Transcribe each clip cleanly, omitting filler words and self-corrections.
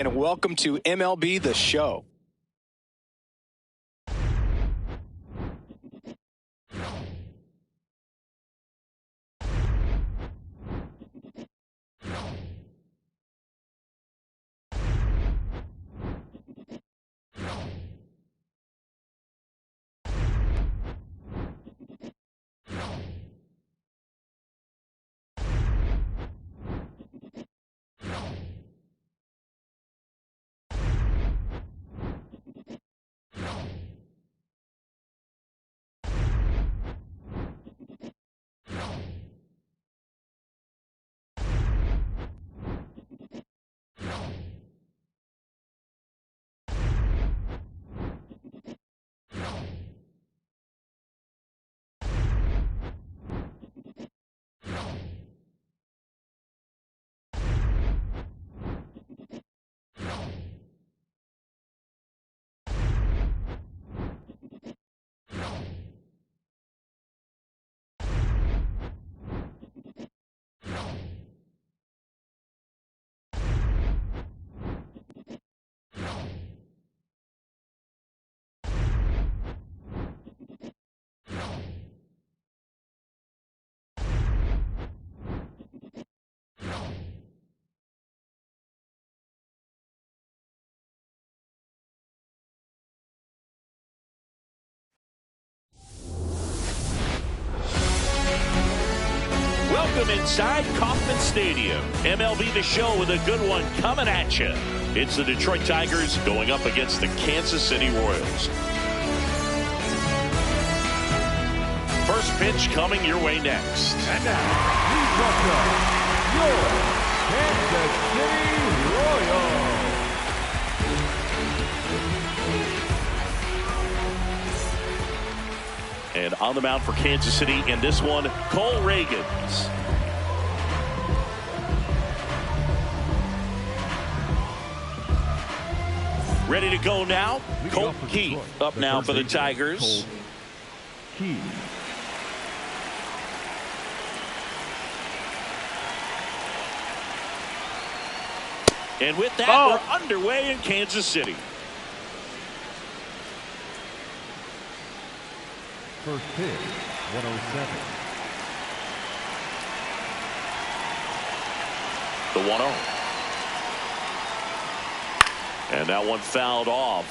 And welcome to MLB The Show. Welcome inside Kauffman Stadium. MLB The Show with a good one coming at you. It's the Detroit Tigers going up against the Kansas City Royals. First pitch coming your way next. And now, please welcome your Kansas City Royals. And on the mound for Kansas City in this one, Cole Ragans. Ready to go now. Colt Keith up now for the Tigers. And with that, we're underway in Kansas City. First pitch, 107. The 1-0. And that one fouled off.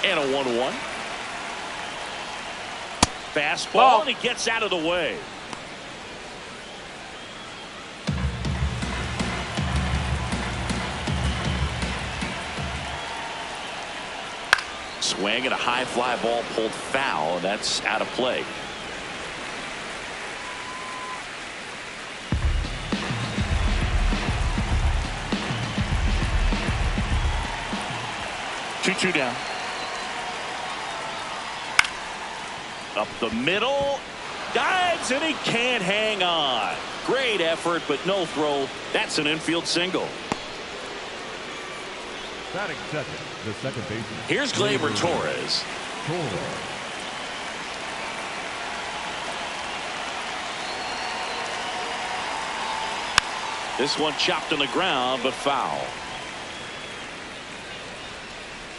And a 1-1. Fastball, and he gets out of the way. Swing and a high fly ball pulled foul. That's out of play. Two down. Up the middle. Dives and he can't hang on. Great effort, but no throw. That's an infield single. Batting second, the second baseman. Here's Gleyber Torres. This one chopped on the ground, but foul.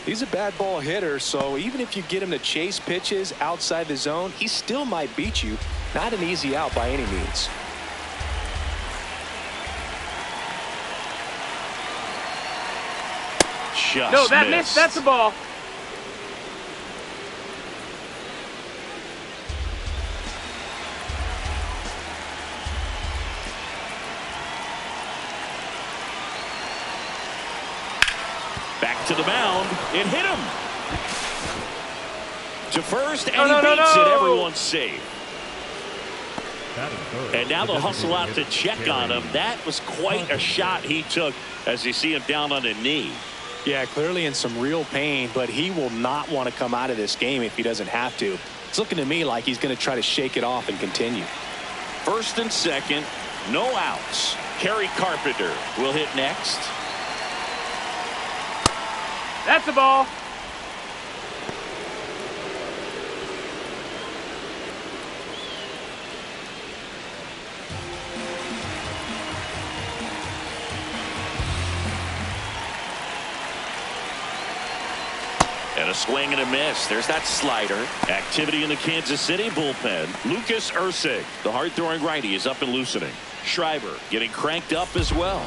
He's a bad ball hitter, so even if you get him to chase pitches outside the zone, he still might beat you. Not an easy out by any means. Just missed. That's a ball. Back to the mound. It hit him. To first, and he beats it. Everyone's safe. And now they'll hustle out to check on him. That was quite a shot he took as you see him down on a knee. Yeah, clearly in some real pain, but he will not want to come out of this game if he doesn't have to. It's looking to me like he's going to try to shake it off and continue. First and second, no outs. Kerry Carpenter will hit next. That's a ball. And a swing and a miss. There's that slider. Activity in the Kansas City bullpen. Lucas Erceg, the hard-throwing righty, is up and loosening. Schreiber getting cranked up as well.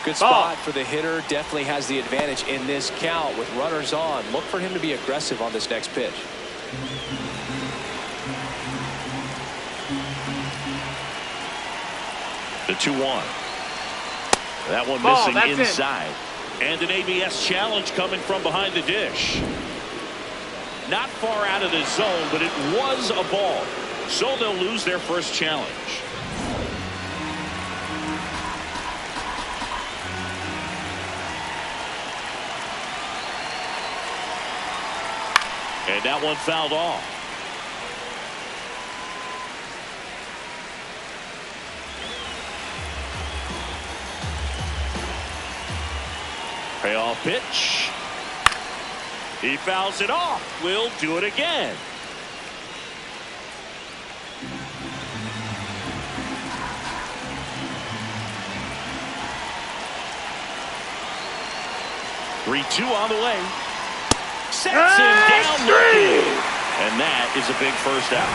Good spot for the hitter. Definitely has the advantage in this count with runners on. Look for him to be aggressive on this next pitch. The 2-1. That one missing inside. And an ABS challenge coming from behind the dish. Not far out of the zone, but it was a ball. So they'll lose their first challenge. And that one fouled off. Payoff pitch. He fouls it off. We'll do it again. Three-two on the way. Sets him down looking. And that is a big first out.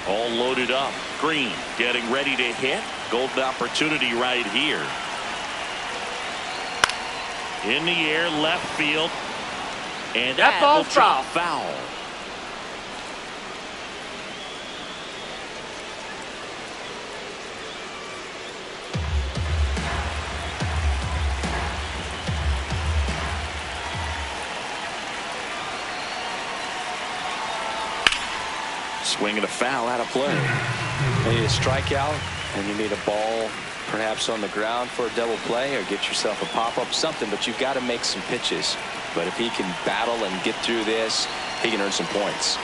All loaded up. Green getting ready to hit. Golden opportunity right here. In the air, left field. And that will drop foul. Swinging a foul out of play. You need a strikeout, and you need a ball perhaps on the ground for a double play, or get yourself a pop-up, something, but you've got to make some pitches. But if he can battle and get through this, he can earn some points.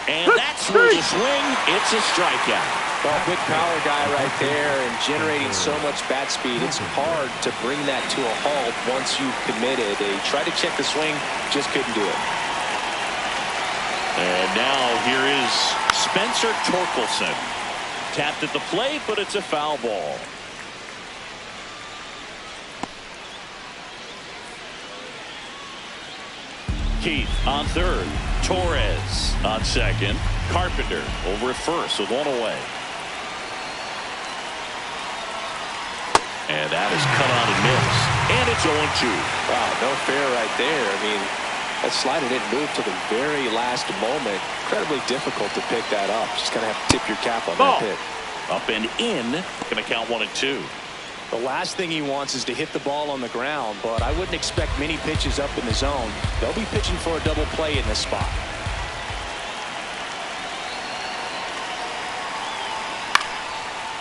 And that's through the swing. It's a strikeout. Well, big power guy right there, and generating so much bat speed, it's hard to bring that to a halt once you've committed. They tried to check the swing, just couldn't do it. And now here is Spencer Torkelson. Tapped at the plate, but it's a foul ball. Keith on third. Torres on second. Carpenter over at first with one away. And that is cut on and missed. And it's 0-2. Wow, no fair right there. I mean, that slider didn't move to the very last moment. Incredibly difficult to pick that up. Just going to have to tip your cap on that hit. Up and in. Going to count 1-2. The last thing he wants is to hit the ball on the ground, but I wouldn't expect many pitches up in the zone. They'll be pitching for a double play in this spot.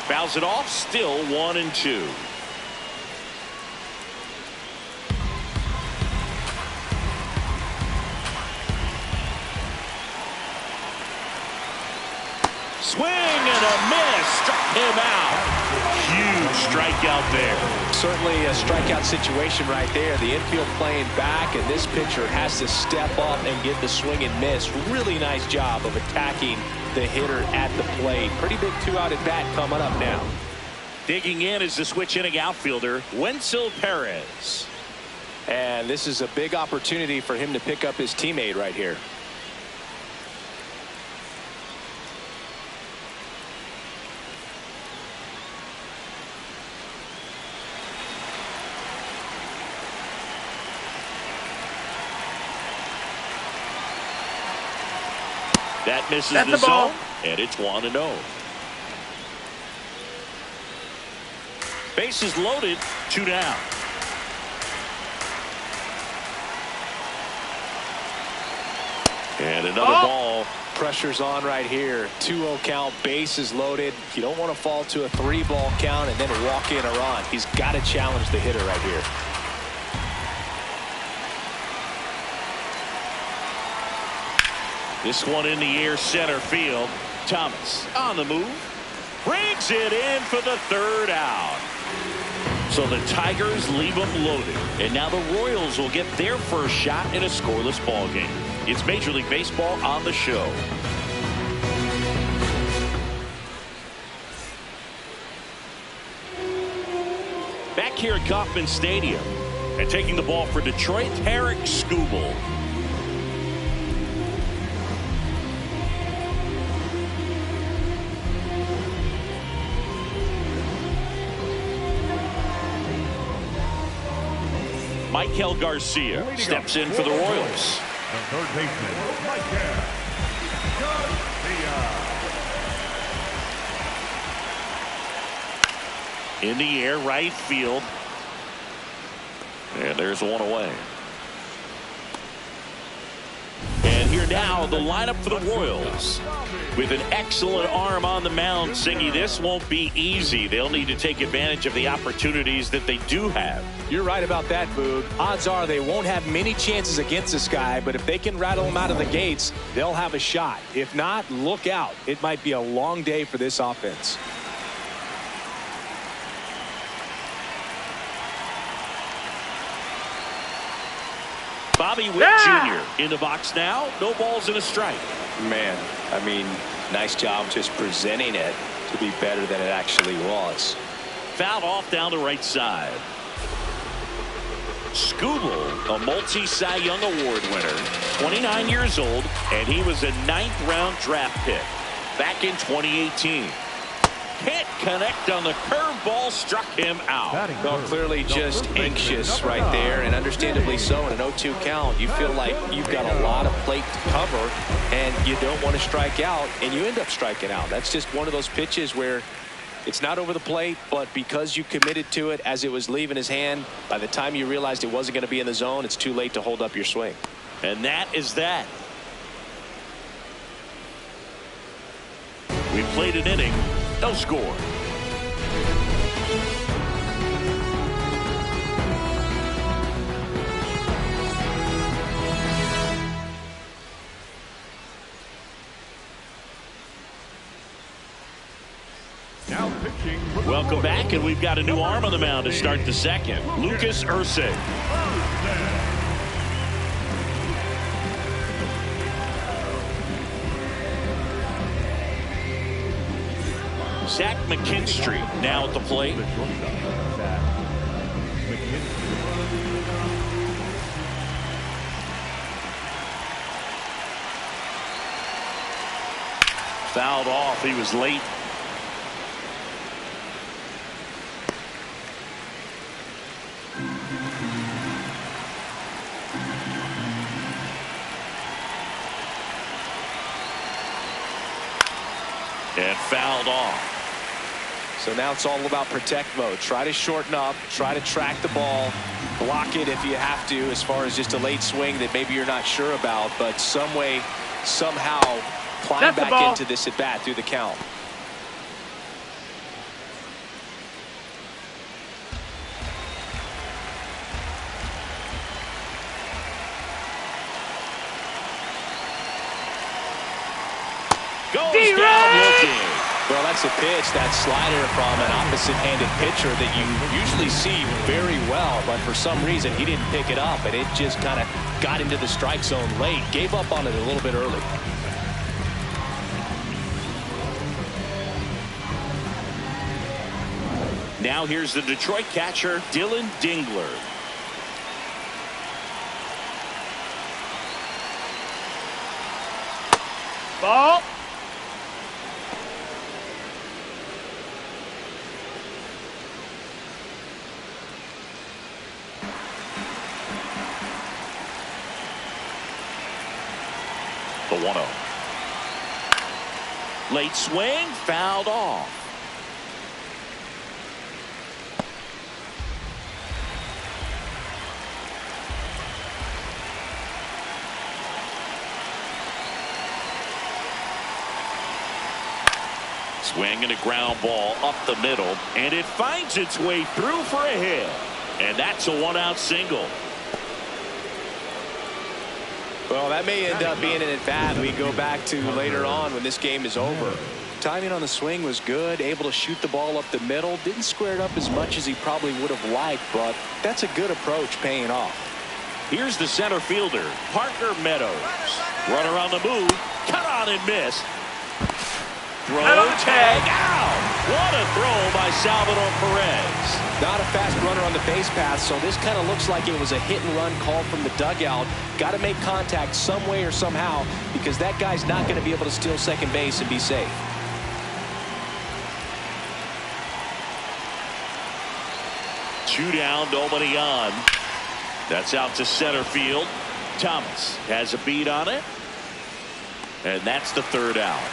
Fouls it off. Still 1-2. Swing and a miss. Struck him out. Huge strikeout there. Certainly a strikeout situation right there. The infield playing back, and this pitcher has to step up and get the swing and miss. Really nice job of attacking the hitter at the plate. Pretty big two-out at bat coming up now. Digging in is the switch inning outfielder, Wenzel Perez. And this is a big opportunity for him to pick up his teammate right here. That misses the zone, and it's 1-0. Bases loaded, 2 down. And another ball. Pressure's on right here. 2-0 count, bases loaded. You don't want to fall to a 3-ball count and then walk in a run. He's got to challenge the hitter right here. This one in the air, center field. Thomas on the move. Brings it in for the third out. So the Tigers leave them loaded. And now the Royals will get their first shot in a scoreless ball game. It's Major League Baseball on the show. Back here at Kauffman Stadium. And taking the ball for Detroit, Tarik Skubal. Michael Garcia steps in for the Royals. The third baseman, Michael Garcia. In the air, right field. And there's one away. And here now, the lineup for the Royals. With an excellent arm on the mound, Singy, this won't be easy. They'll need to take advantage of the opportunities that they do have. You're right about that, Boog. Odds are they won't have many chances against this guy, but if they can rattle him out of the gates, they'll have a shot. If not, look out. It might be a long day for this offense. Bobby Witt Jr. in the box now. No balls and a strike. Man, I mean, nice job just presenting it to be better than it actually was. Fouled off down the right side. Skubal, a multi-Cy Young Award winner, 29 years old, and he was a 9th-round draft pick back in 2018. Can't connect on the curveball, struck him out. Well, clearly just anxious right there, and understandably so. In an 0-2 count, you feel like you've got a lot of plate to cover, and you don't want to strike out, and you end up striking out. That's just one of those pitches where it's not over the plate, but because you committed to it as it was leaving his hand, by the time you realized it wasn't going to be in the zone, it's too late to hold up your swing. And that is that. We played an inning. No score. Now pitching. Welcome back, and we've got a new arm on the mound to start the second. Lucas Ursay. Zach McKinstry now at the plate. Fouled off. He was late. And fouled off. So now it's all about protect mode. Try to shorten up, try to track the ball, block it if you have to, as far as just a late swing that maybe you're not sure about, but some way, somehow climb back into this at bat through the count. Goes down looking. Well, that's a pitch, that slider from an opposite-handed pitcher that you usually see very well, but for some reason he didn't pick it up, and it just kind of got into the strike zone late. Gave up on it a little bit early. Now here's the Detroit catcher, Dylan Dingler. Ball. The 1-0. Late swing, fouled off. Swing and a ground ball up the middle, and it finds its way through for a hit. And that's a 1-out single. Well, that may end up being an at-bat we go back to later on when this game is over. Timing on the swing was good, able to shoot the ball up the middle. Didn't square it up as much as he probably would have liked, but that's a good approach paying off. Here's the center fielder, Parker Meadows. Runner on the move, cut on and miss. Throw, tag, out! What a throw by Salvador Perez. Not a fast runner on the base path, so this kind of looks like it was a hit-and-run call from the dugout. Got to make contact some way or somehow, because that guy's not going to be able to steal second base and be safe. Two down, nobody on. That's out to center field. Thomas has a beat on it. And that's the third out.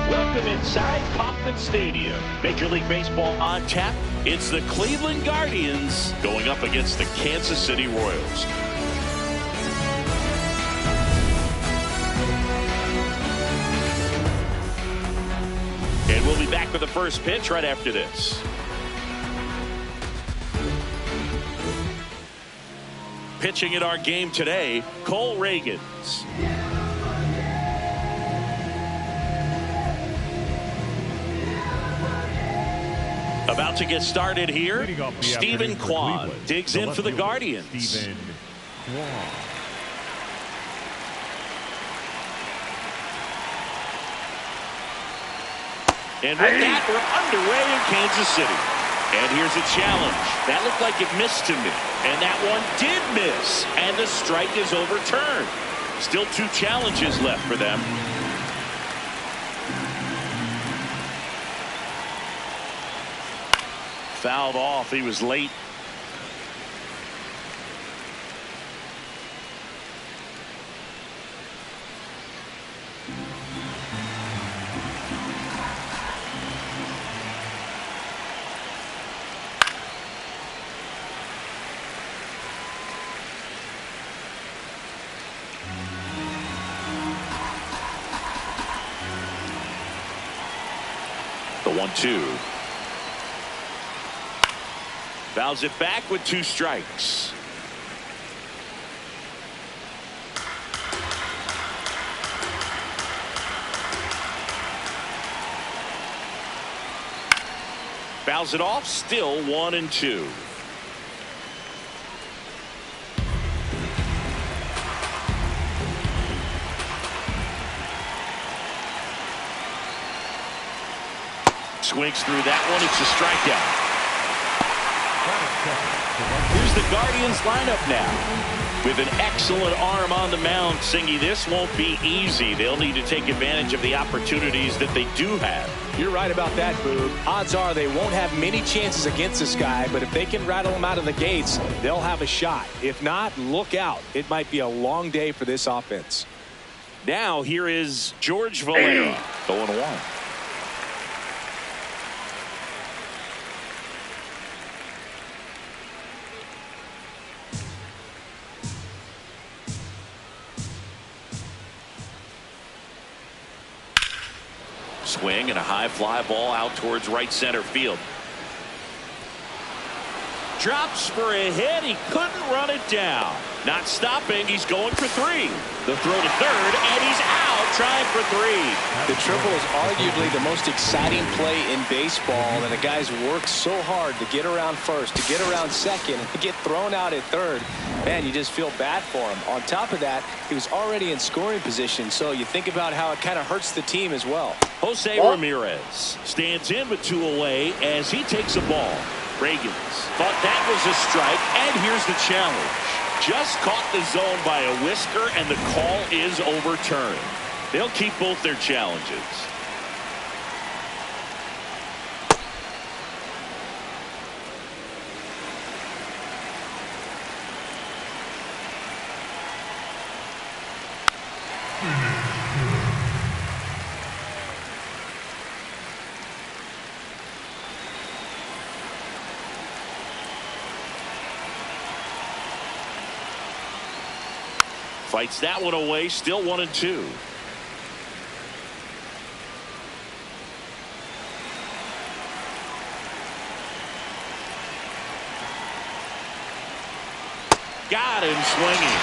Welcome inside Kauffman Stadium. Major League Baseball on tap. It's the Cleveland Guardians going up against the Kansas City Royals. And we'll be back with the first pitch right after this. Pitching in our game today, Cole Reagans. About to get started here. Stephen Kwan digs in for the Guardians. Stephen Kwan. And with that, we're underway in Kansas City. And here's a challenge. That looked like it missed to me. And that one did miss. And the strike is overturned. Still 2 challenges left for them. Fouled off. He was late. The 1-2. Fouls it back with 2 strikes. Fouls it off, still 1-2. Swings through that one. It's a strikeout. Here's the Guardians lineup now. With an excellent arm on the mound, Singy, this won't be easy. They'll need to take advantage of the opportunities that they do have. You're right about that, Boog. Odds are they won't have many chances against this guy, but if they can rattle him out of the gates, they'll have a shot. If not, look out. It might be a long day for this offense. Now here is George Valera. 0-1. Swing and a high fly ball out towards right center field. Drops for a hit. He couldn't run it down. Not stopping. He's going for 3. The throw to third, and he's out trying for 3. The triple is arguably the most exciting play in baseball, and the guys work so hard to get around first, to get around second, and to get thrown out at third. Man, you just feel bad for him. On top of that, he was already in scoring position, so you think about how it kind of hurts the team as well. Jose Ramirez stands in with 2 away as he takes a ball. Reagans thought that was a strike, and here's the challenge. Just caught the zone by a whisker, and the call is overturned. They'll keep both their challenges. Fights that one away, still 1-2. Got him swinging.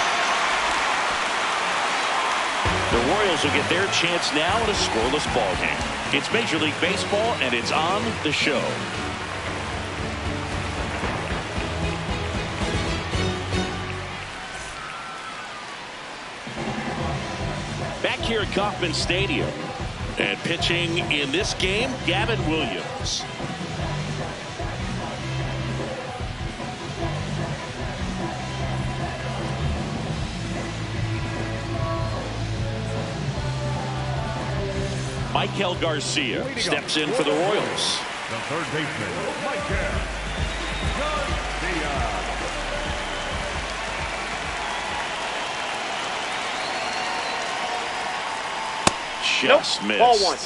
The Royals will get their chance now in a scoreless ball game. It's Major League Baseball, and it's on the show. Back here at Kauffman Stadium, and pitching in this game, Gavin Williams. Michael Garcia steps in for the Royals. The third baseman, Michael Garcia. Just missed. Ball 1.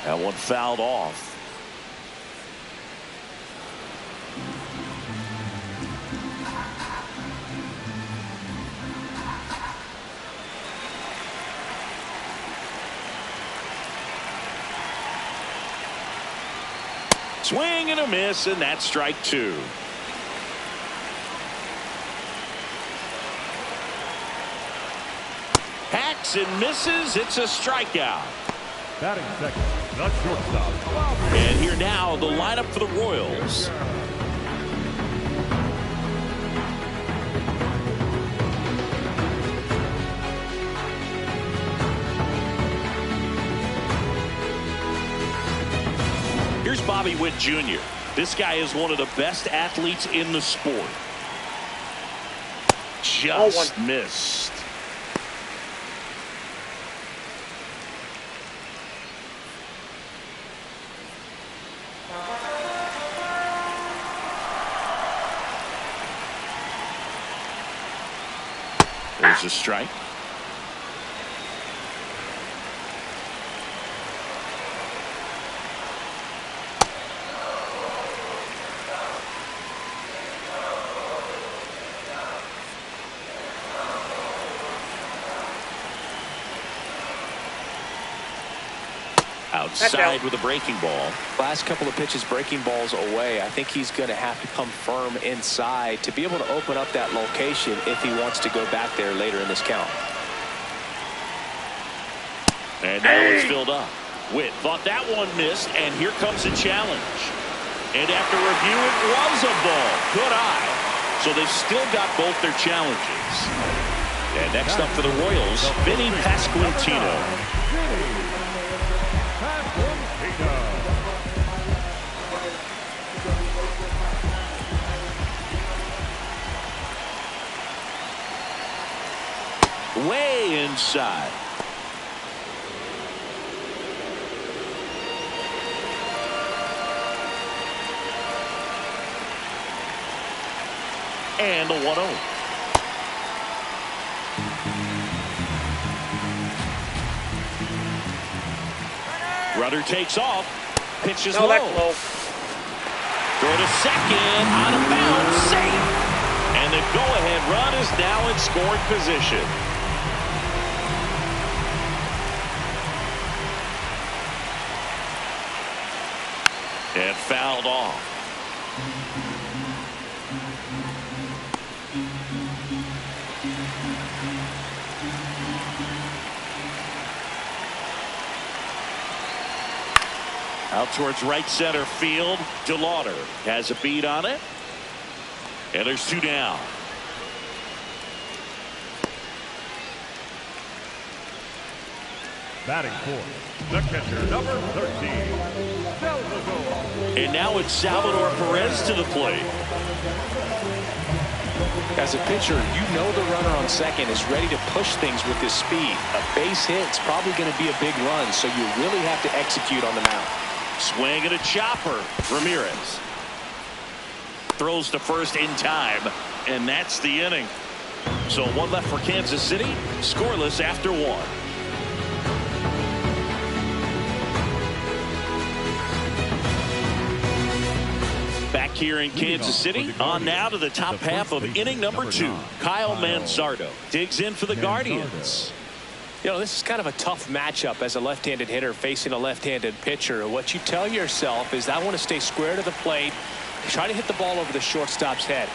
That one fouled off. Swing and a miss, and that's strike two. Hacks and misses. It's a strikeout. Batting second, the shortstop. And here now, the lineup for the Royals. Here's Bobby Witt Jr. This guy is one of the best athletes in the sport. Just missed. There's a strike. Outside with a breaking ball. Last couple of pitches breaking balls away. I think he's going to have to come firm inside to be able to open up that location if he wants to go back there later in this count. And now it's filled up. Witt thought that one missed, and here comes a challenge. And after review, it was a ball. Good eye. So they've still got both their challenges. And next up for the Royals, Vinny Pasquantino. Way inside. And the 1-0. Runner takes off. Pitch is low. Throw to second. Out of bounds. Safe. And the go-ahead run is now in scoring position. And fouled off. Out towards right center field. DeLauder has a beat on it. And there's two down. Batting fourth, the catcher, number 13, Salvador. And now it's Salvador Perez to the plate. As a pitcher, you know the runner on second is ready to push things with his speed. A base hit's probably going to be a big run, so you really have to execute on the mound. Swing and a chopper. Ramirez throws to first in time, and that's the inning. So one left for Kansas City, scoreless after one. Back here in Kansas City, on now to the top half of inning number 2. Kyle Manzardo digs in for the Guardians. You know, this is kind of a tough matchup as a left-handed hitter facing a left-handed pitcher. What you tell yourself is, I want to stay square to the plate, try to hit the ball over the shortstop's head.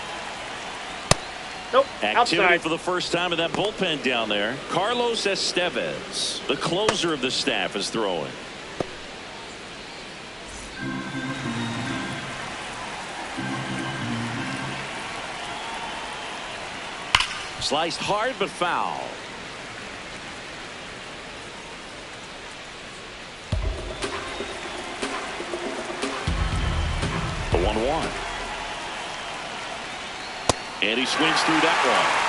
Nope. Activity Outside. for the first time in that bullpen down there. Carlos Estevez, the closer of the staff, is throwing. Sliced hard but foul. The 1-1. And he swings through that one.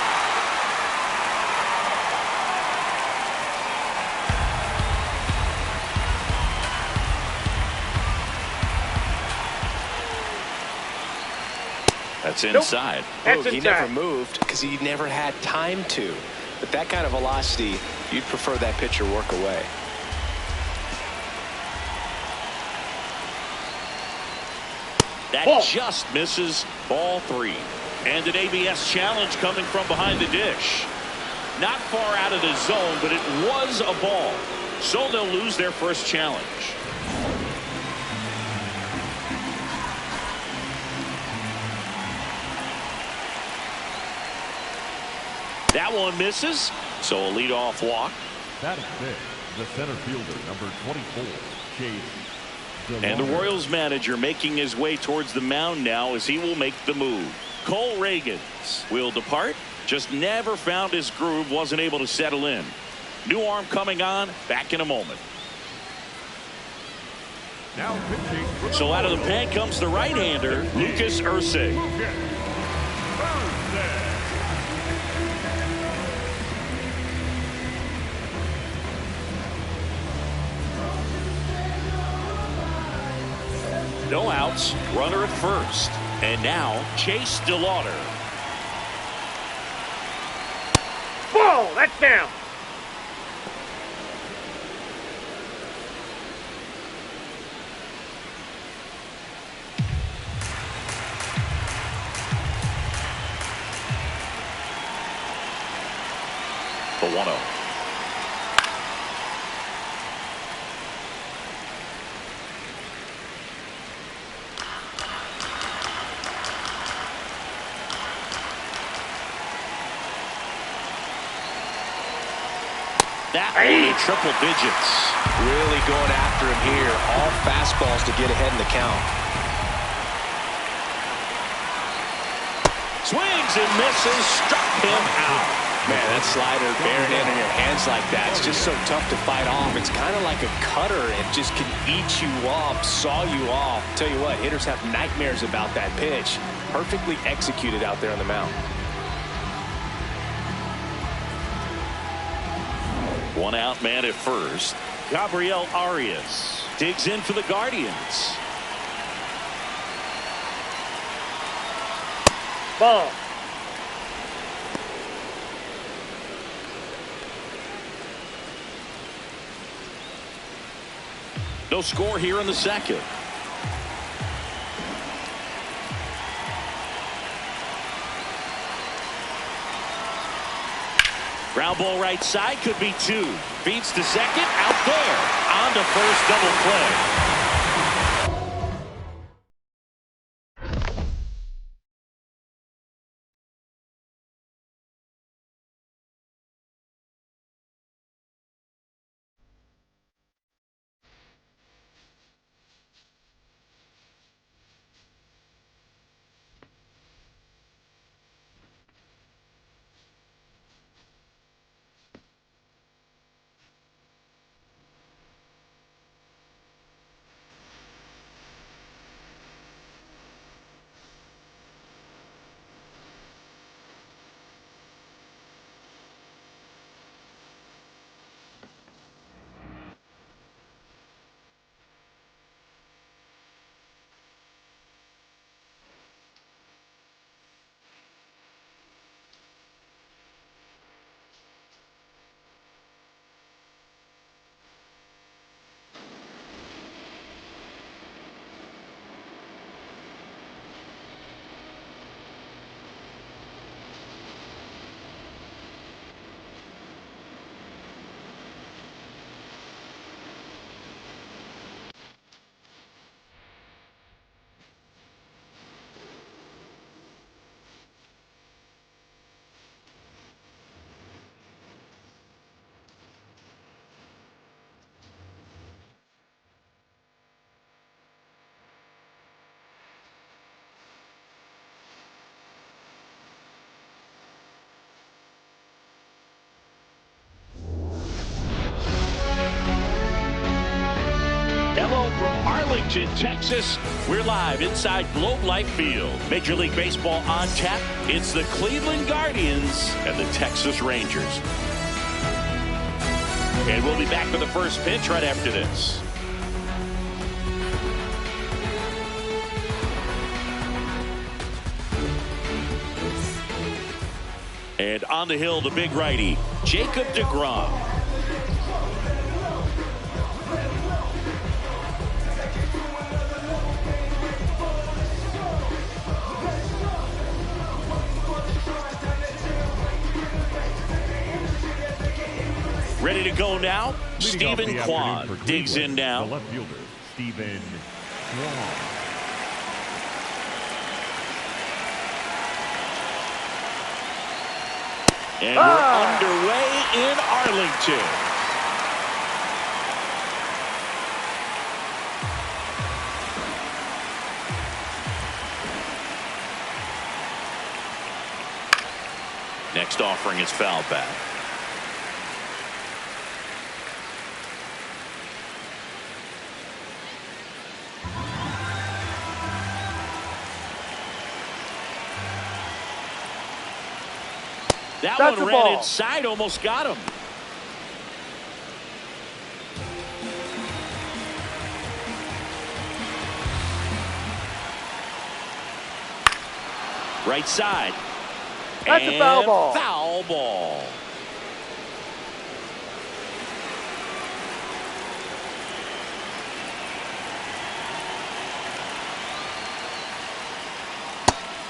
That's inside. That's He inside. never moved because he never had time to. But that kind of velocity, you'd prefer that pitcher work away. That just misses. Ball 3. And an ABS challenge coming from behind the dish. Not far out of the zone, but it was a ball. So they'll lose their first challenge. That one misses, so a leadoff walk. Batting fifth, the center fielder, number 24, Chase. And the Royals manager making his way towards the mound now as he will make the move. Cole Reagans will depart. Just never found his groove, wasn't able to settle in. New arm coming on, back in a moment. Now pitching. So out of the pen comes the right-hander, Lucas Ursig. No outs, runner at first. And now Chase DeLauder. Ball, that's down. The 1-0. That one in triple digits. Really going after him here. All fastballs to get ahead in the count. Swings and misses. Struck him out. Man, that slider bearing in your hands like that, it's just so tough to fight off. It's kind of like a cutter. It just can eat you up, saw you off. Tell you what, hitters have nightmares about that pitch. Perfectly executed out there on the mound. One out man at first. Gabriel Arias digs in for the Guardians. Ball. No score here in the second. Ground ball right side, could be two. Feeds to second, out there. On to first, double play. Hello from Arlington, Texas. We're live inside Globe Life Field. Major League Baseball on tap. It's the Cleveland Guardians and the Texas Rangers. And we'll be back for the first pitch right after this. And on the hill, the big righty, Jacob deGrom. Ready to go now. Stephen Kwan digs in now. The left fielder, Stephen Kwan. And we're underway in Arlington. Next offering is foul back. That one ran inside, almost got him. Right side. That's a foul ball. Foul ball.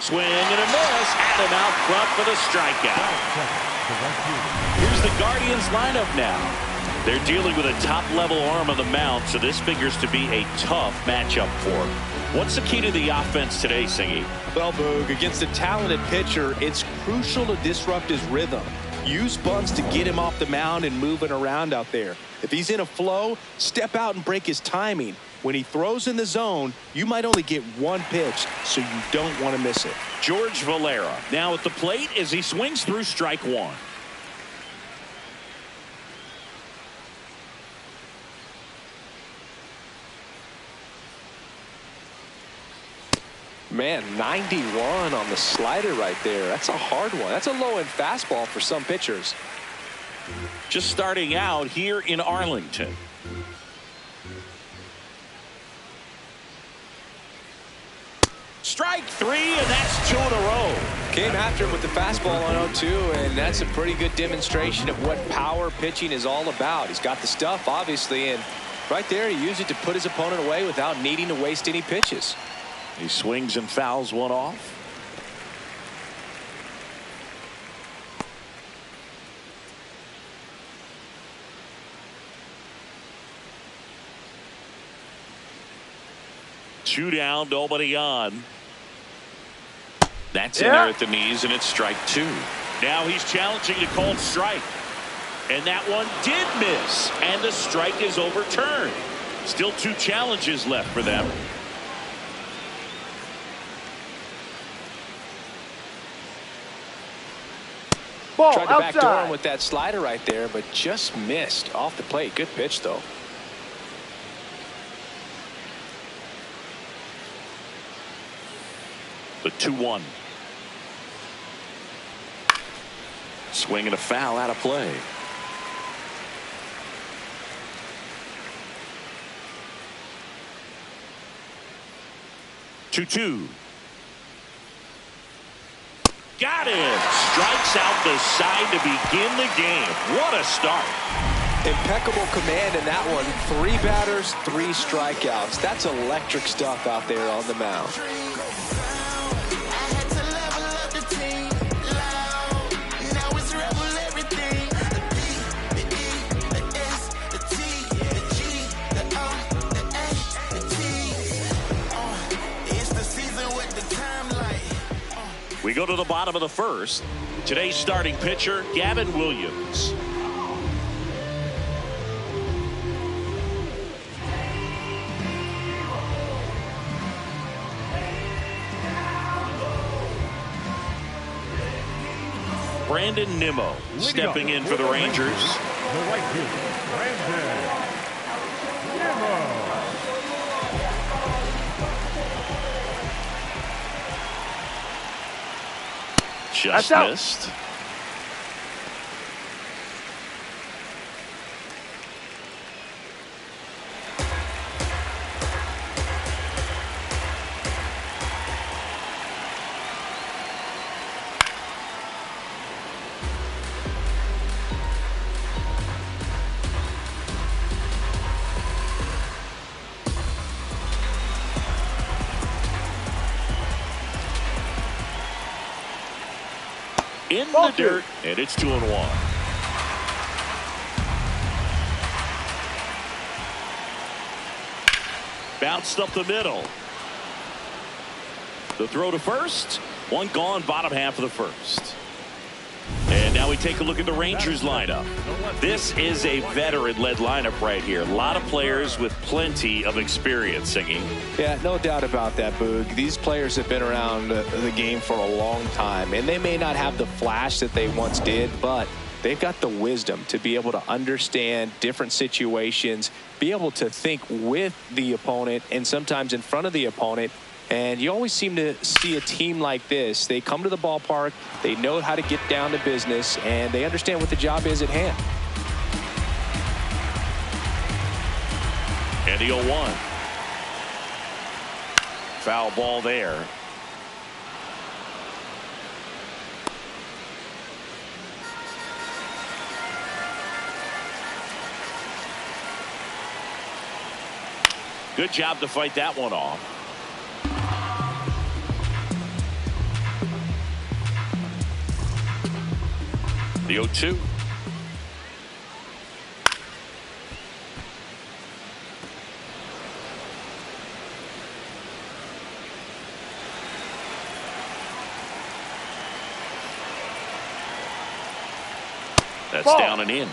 Swing and a miss. Had him out front for the strikeout. Here's the Guardians lineup now. They're dealing with a top-level arm on the mound, so this figures to be a tough matchup for them. What's the key to the offense today, Singy? Well, Boog, against a talented pitcher, it's crucial to disrupt his rhythm. Use bunts to get him off the mound and moving around out there. If he's in a flow, step out and break his timing. When he throws in the zone, you might only get one pitch, so you don't want to miss it. George Valera now at the plate as he swings through strike one. Man, 91 on the slider right there. That's a hard one. That's a low-end fastball for some pitchers. Just starting out here in Arlington. Strike three, and that's two in a row. Came after him with the fastball on 0-2, and that's a pretty good demonstration of what power pitching is all about. He's got the stuff, obviously, and right there he used it to put his opponent away without needing to waste any pitches. He swings and fouls one off. Two down, nobody on. That's in there at the knees, and it's strike two. Now he's challenging a called strike. And that one did miss, and the strike is overturned. Still two challenges left for them. Ball tried to outside. backdoor him with that slider right there, but just missed off the plate. Good pitch, though. The 2-1. Swing and a foul out of play. Two. Got it. Strikes out the side to begin the game. What a start. Impeccable command in that one. 3 batters, 3 strikeouts. That's electric stuff out there on the mound. We go to the bottom of the first. Today's starting pitcher, Gavin Williams. Brandon Nimmo stepping in for the Rangers. The right fielder, Brandon Nimmo. Just missed. In the dirt, and it's 2-1. Bounced up the middle. The throw to first. One gone, bottom half of the first. And And now we take a look at the Rangers lineup. This is a veteran-led lineup right here. A lot of players with plenty of experience, Singing. Yeah, no doubt about that, Boog. These players have been around the game for a long time, and they may not have the flash that they once did, but they've got the wisdom to be able to understand different situations, be able to think with the opponent and sometimes in front of the opponent. And you always seem to see a team like this. They come to the ballpark, they know how to get down to business, and they understand what the job is at hand. And the 0-1. Foul ball there. Good job to fight that one off. The 0-2. That's Ball. down and in.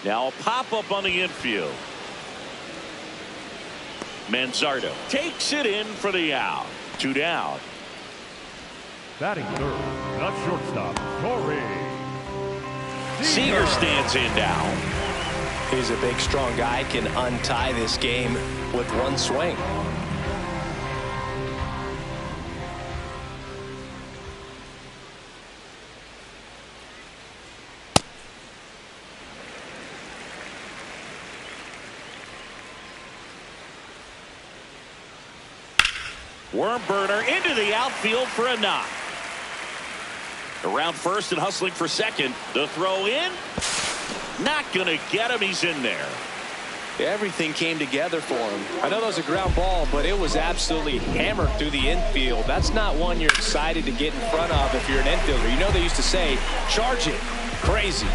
Now a pop-up on the infield. Manzardo takes it in for the out. 2 down. Batting third, the shortstop, Corey Seager stands in now. He's a big, strong guy, can untie this game with one swing. Worm burner into the outfield for a knock. Around first and hustling for second. The throw in. Not going to get him. He's in there. Everything came together for him. I know that was a ground ball, but it was absolutely hammered through the infield. That's not one you're excited to get in front of if you're an infielder. You know they used to say, charge it. Crazy.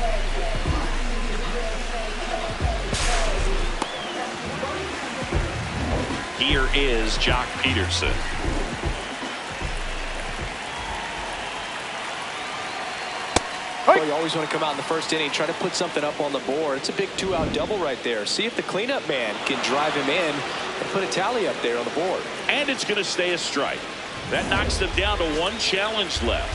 Here is Jock Peterson. Boy, you always want to come out in the first inning, try to put something up on the board. It's a big 2-out double right there. See if the cleanup man can drive him in and put a tally up there on the board. And it's going to stay a strike. That knocks them down to 1 challenge left.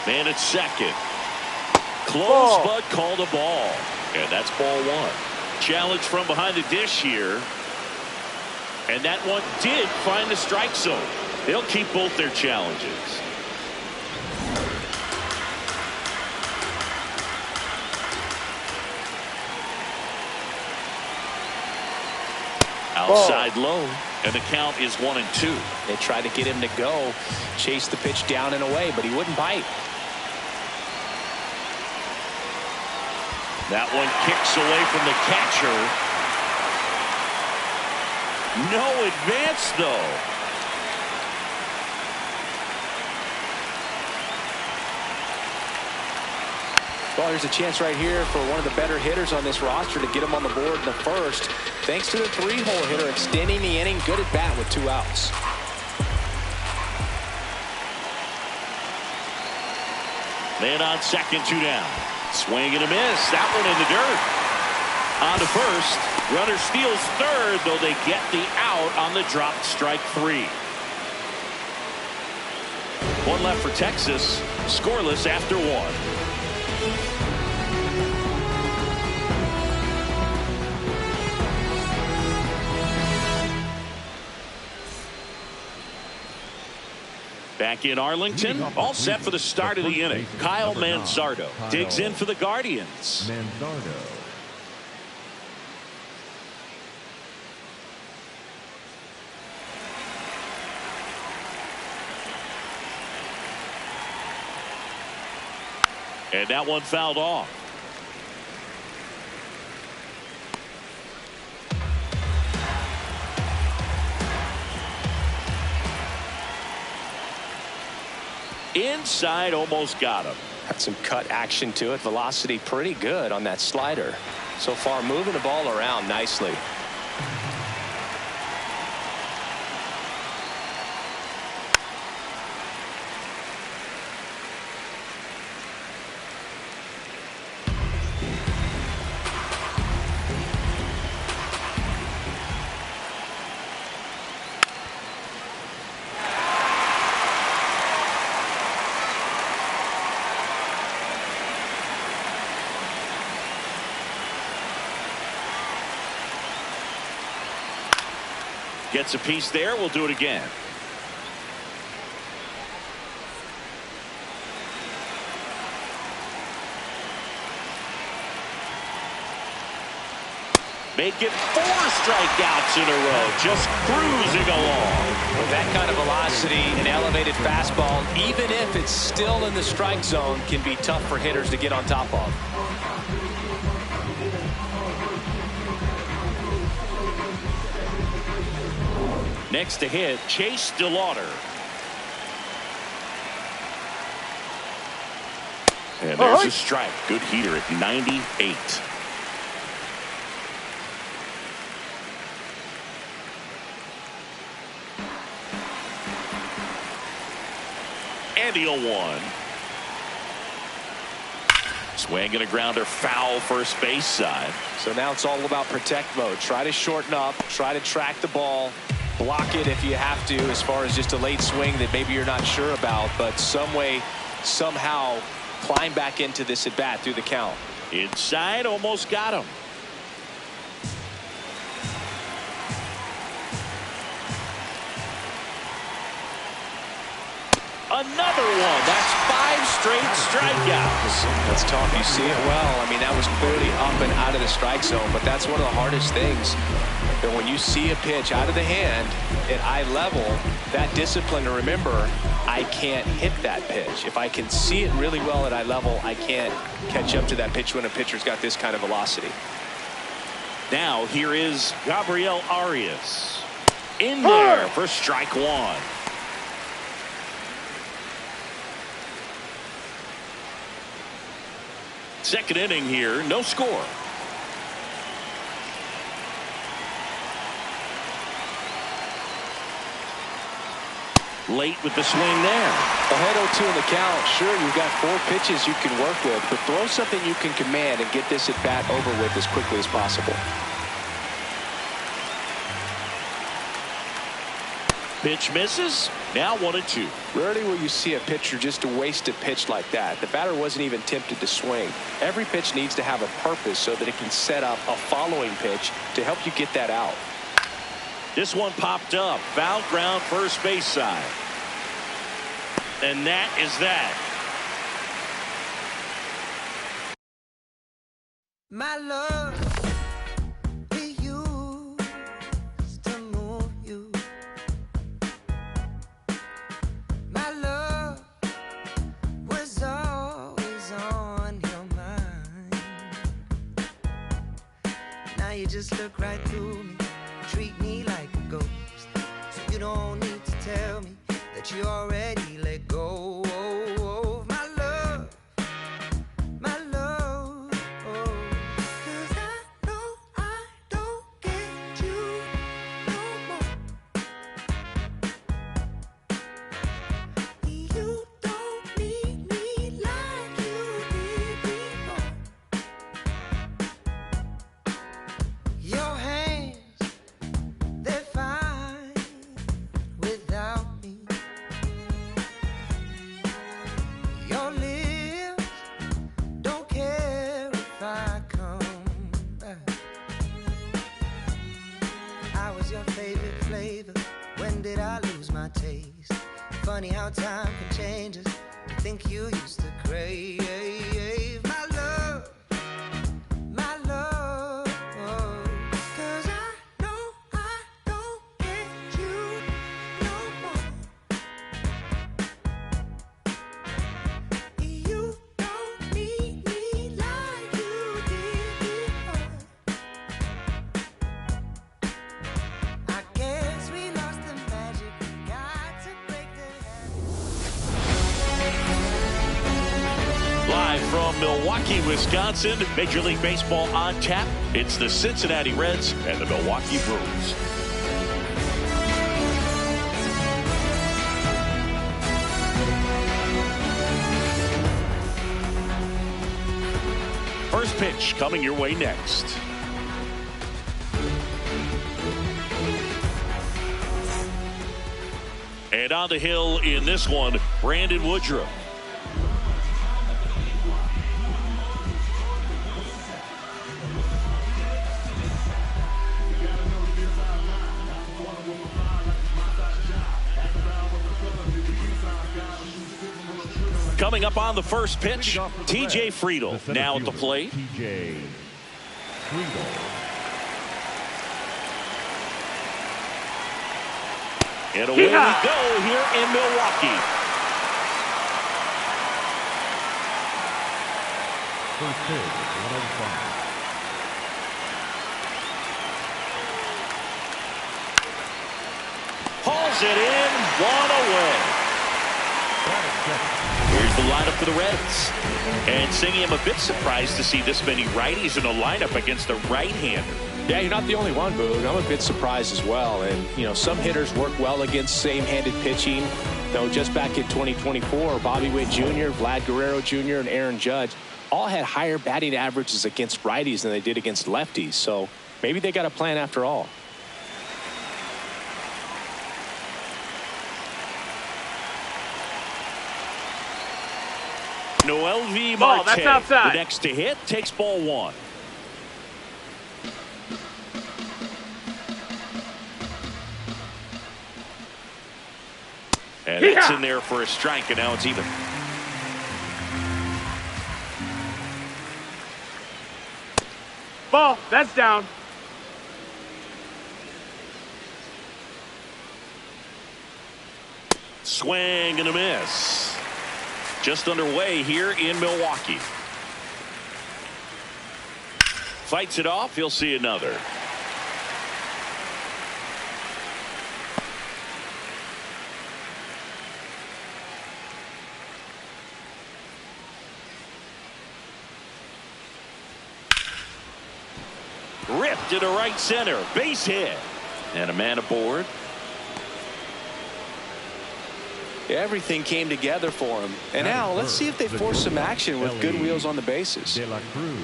Man at second. Close, but called a ball. And that's ball 1. Challenge from behind the dish here. And that one did find the strike zone. They'll keep both their challenges. Outside low, and the count is 1-2. They tried to get him to go, chase the pitch down and away, but he wouldn't bite. That one kicks away from the catcher. No advance, though. Well, here's a chance right here for one of the better hitters on this roster to get him on the board in the first. Thanks to the 3-hole hitter extending the inning. Good at bat with 2 outs. Man on second, 2 down. Swing and a miss. That one in the dirt. On to first. Runner steals third, though they get the out on the dropped strike 3. 1 left for Texas. Scoreless after 1. Back in Arlington, all set for the start of the inning. Kyle Manzardo digs in for the Guardians. Manzardo. And that one fouled off. Inside, almost got him. Got some cut action to it. Velocity pretty good on that slider. So far, moving the ball around nicely. Gets a piece there. We'll do it again. Make it 4 strikeouts in a row. Just cruising along. With that kind of velocity, an elevated fastball, even if it's still in the strike zone, can be tough for hitters to get on top of. Next to hit, Chase DeLauder. And there's a strike. Good heater at 98. And the 0-1. Swing and a grounder, foul first base side. So now it's all about protect mode. Try to shorten up, try to track the ball. Block it if you have to, as far as just a late swing that maybe you're not sure about, but some way, somehow climb back into this at bat through the count. Inside, almost got him. Another one. That's 5 straight strikeouts. That's tough. You see it well. I mean, that was clearly up and out of the strike zone, but that's one of the hardest things. That when you see a pitch out of the hand at eye level, that discipline to remember, I can't hit that pitch. If I can see it really well at eye level, I can't catch up to that pitch when a pitcher's got this kind of velocity. Now here is Gabriel Arias. In there for strike 1. Second inning here, no score. Late with the swing there. Ahead 0-2 in the count. Sure, you've got 4 pitches you can work with, but throw something you can command and get this at bat over with as quickly as possible. Pitch misses. Now 1-2. Rarely will you see a pitcher just to waste a pitch like that. The batter wasn't even tempted to swing. Every pitch needs to have a purpose so that it can set up a following pitch to help you get that out. This one popped up. Foul ground first base side. And that is that. My love, it used to move you. My love was always on your mind. Now you just look right through me, treat me like a ghost. So you don't need to tell me that you already let go of my love, my love. Cause I know I don't get you no more. You don't need me like you did before. Your hands, they're fine without me. Your lips don't care if I come back. I was your favorite flavor. When did I lose my taste? Funny how time can change us. I think you used to crave my love, my love. Cause I know I don't get you no more. You don't need me like you did before. I guess we lost the magic. Got to break the habit. From Milwaukee, Wisconsin, Major League Baseball on tap. It's the Cincinnati Reds and the Milwaukee Brewers. First pitch coming your way next. And on the hill in this one, Brandon Woodruff. Coming up on the first pitch, T.J. Friedl now at the plate. T.J. Friedl. And away we go here in Milwaukee. First pitch, 105. Hauls it in, one away. Here's the lineup for the Reds. And Singy, I'm a bit surprised to see this many righties in a lineup against a right-hander. Yeah, you're not the only one, Boog. I'm a bit surprised as well. And, you know, some hitters work well against same-handed pitching. Though just back in 2024, Bobby Witt Jr., Vlad Guerrero Jr., and Aaron Judge all had higher batting averages against righties than they did against lefties. So maybe they got a plan after all. Noel V. Ball, Marte, that's outside. the next to hit, takes ball one. And that's in there for a strike, and now it's even. Ball, that's down. Swing and a miss. Just underway here in Milwaukee. Fights it off. He'll see another. Ripped to the right center. Base hit. And a man aboard. Everything came together for him. And now let's see if they force some action with good wheels on the bases. De La Cruz.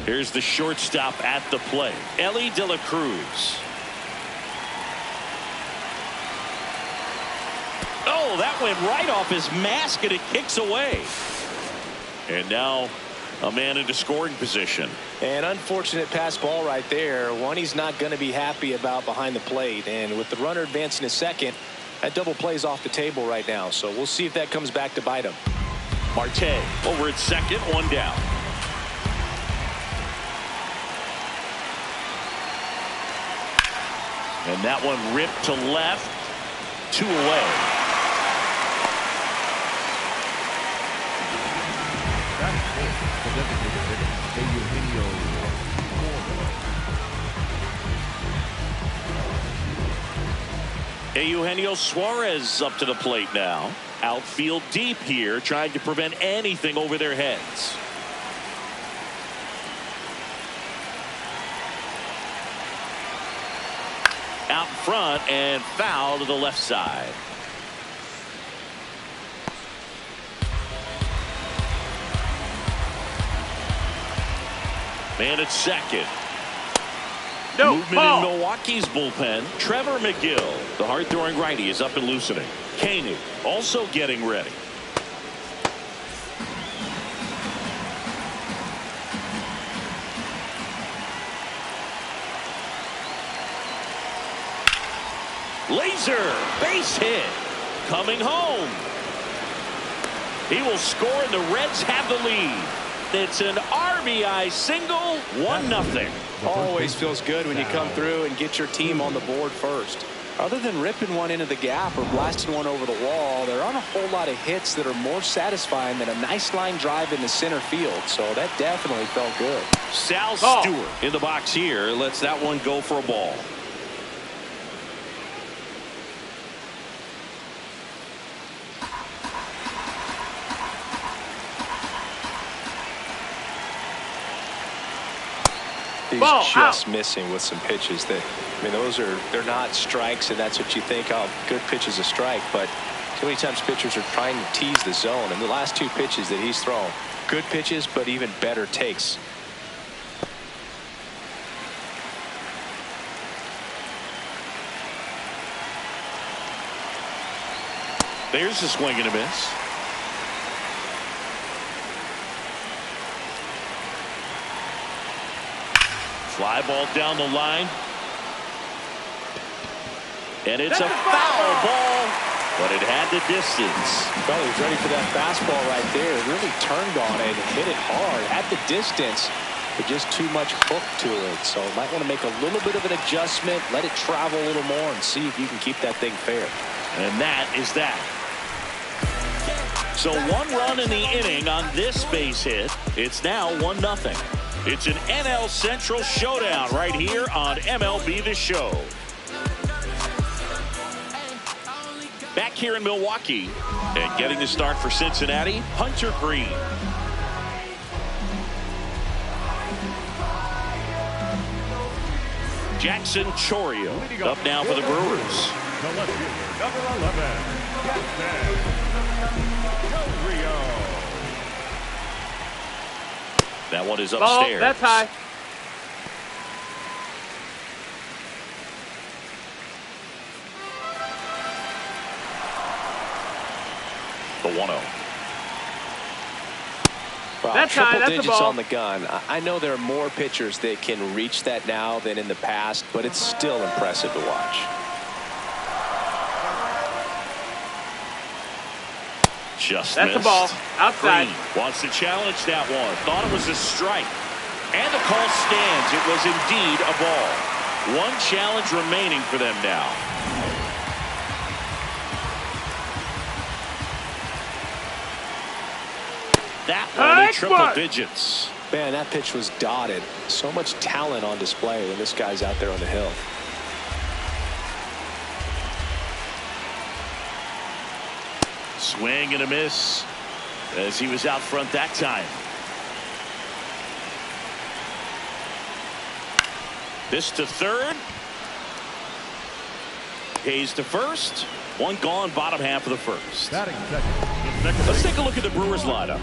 Here's the shortstop at the plate, Ellie De La Cruz. Oh, that went right off his mask, and it kicks away. And now a man into scoring position. An unfortunate pass ball right there. One he's not going to be happy about behind the plate. And with the runner advancing to second, that double plays off the table right now. So we'll see if that comes back to bite him. Marte over at second, one down. And that one ripped to left, two away. Eugenio Suarez up to the plate now. Outfield deep here, trying to prevent anything over their heads. Out front and foul to the left side. Man at second. No, movement ball. in Milwaukee's bullpen. Trevor McGill, the hard-throwing righty, is up and loosening. Koenig also getting ready. Laser, base hit, coming home. He will score, and the Reds have the lead. It's an RBI single, 1-0. Always feels good when you come through and get your team on the board first. Other than ripping one into the gap or blasting one over the wall, there aren't a whole lot of hits that are more satisfying than a nice line drive into center field. So that definitely felt good. Sal Stewart in the box here lets that one go for a ball. He's just missing with some pitches that, I mean, they're not strikes, and that's what you think of. Good pitch is a strike, but so many times pitchers are trying to tease the zone. And the last two pitches that he's thrown, good pitches, but even better takes. There's a swing and a miss. Fly ball down the line. And it's a foul ball, but it had the distance. Well, he was ready for that fastball right there. Really turned on it, hit it hard at the distance, but just too much hook to it. So might want to make a little bit of an adjustment, let it travel a little more, and see if you can keep that thing fair. And that is that. So 1 run in the inning on this base hit. It's now 1-0. It's an NL Central showdown right here on MLB The Show. Back here in Milwaukee and getting the start for Cincinnati, Hunter Green. Jackson Chourio up now for the Brewers. The left fielder, number 11, Jackson Chourio. That one is upstairs. That's high. The 1-0. Wow, that's triple high. That's digits the ball. on the gun. I know there are more pitchers that can reach that now than in the past, but it's still impressive to watch. Just that's missed. the ball. Outside. Green wants to challenge that one. Thought it was a strike. And the call stands. It was indeed a ball. One challenge remaining for them now. That one in triple digits. Man, that pitch was dotted. So much talent on display when this guy's out there on the hill. Swing and a miss as he was out front that time. This to third. Hayes to first. One gone, bottom half of the first. Let's take a look at the Brewers lineup.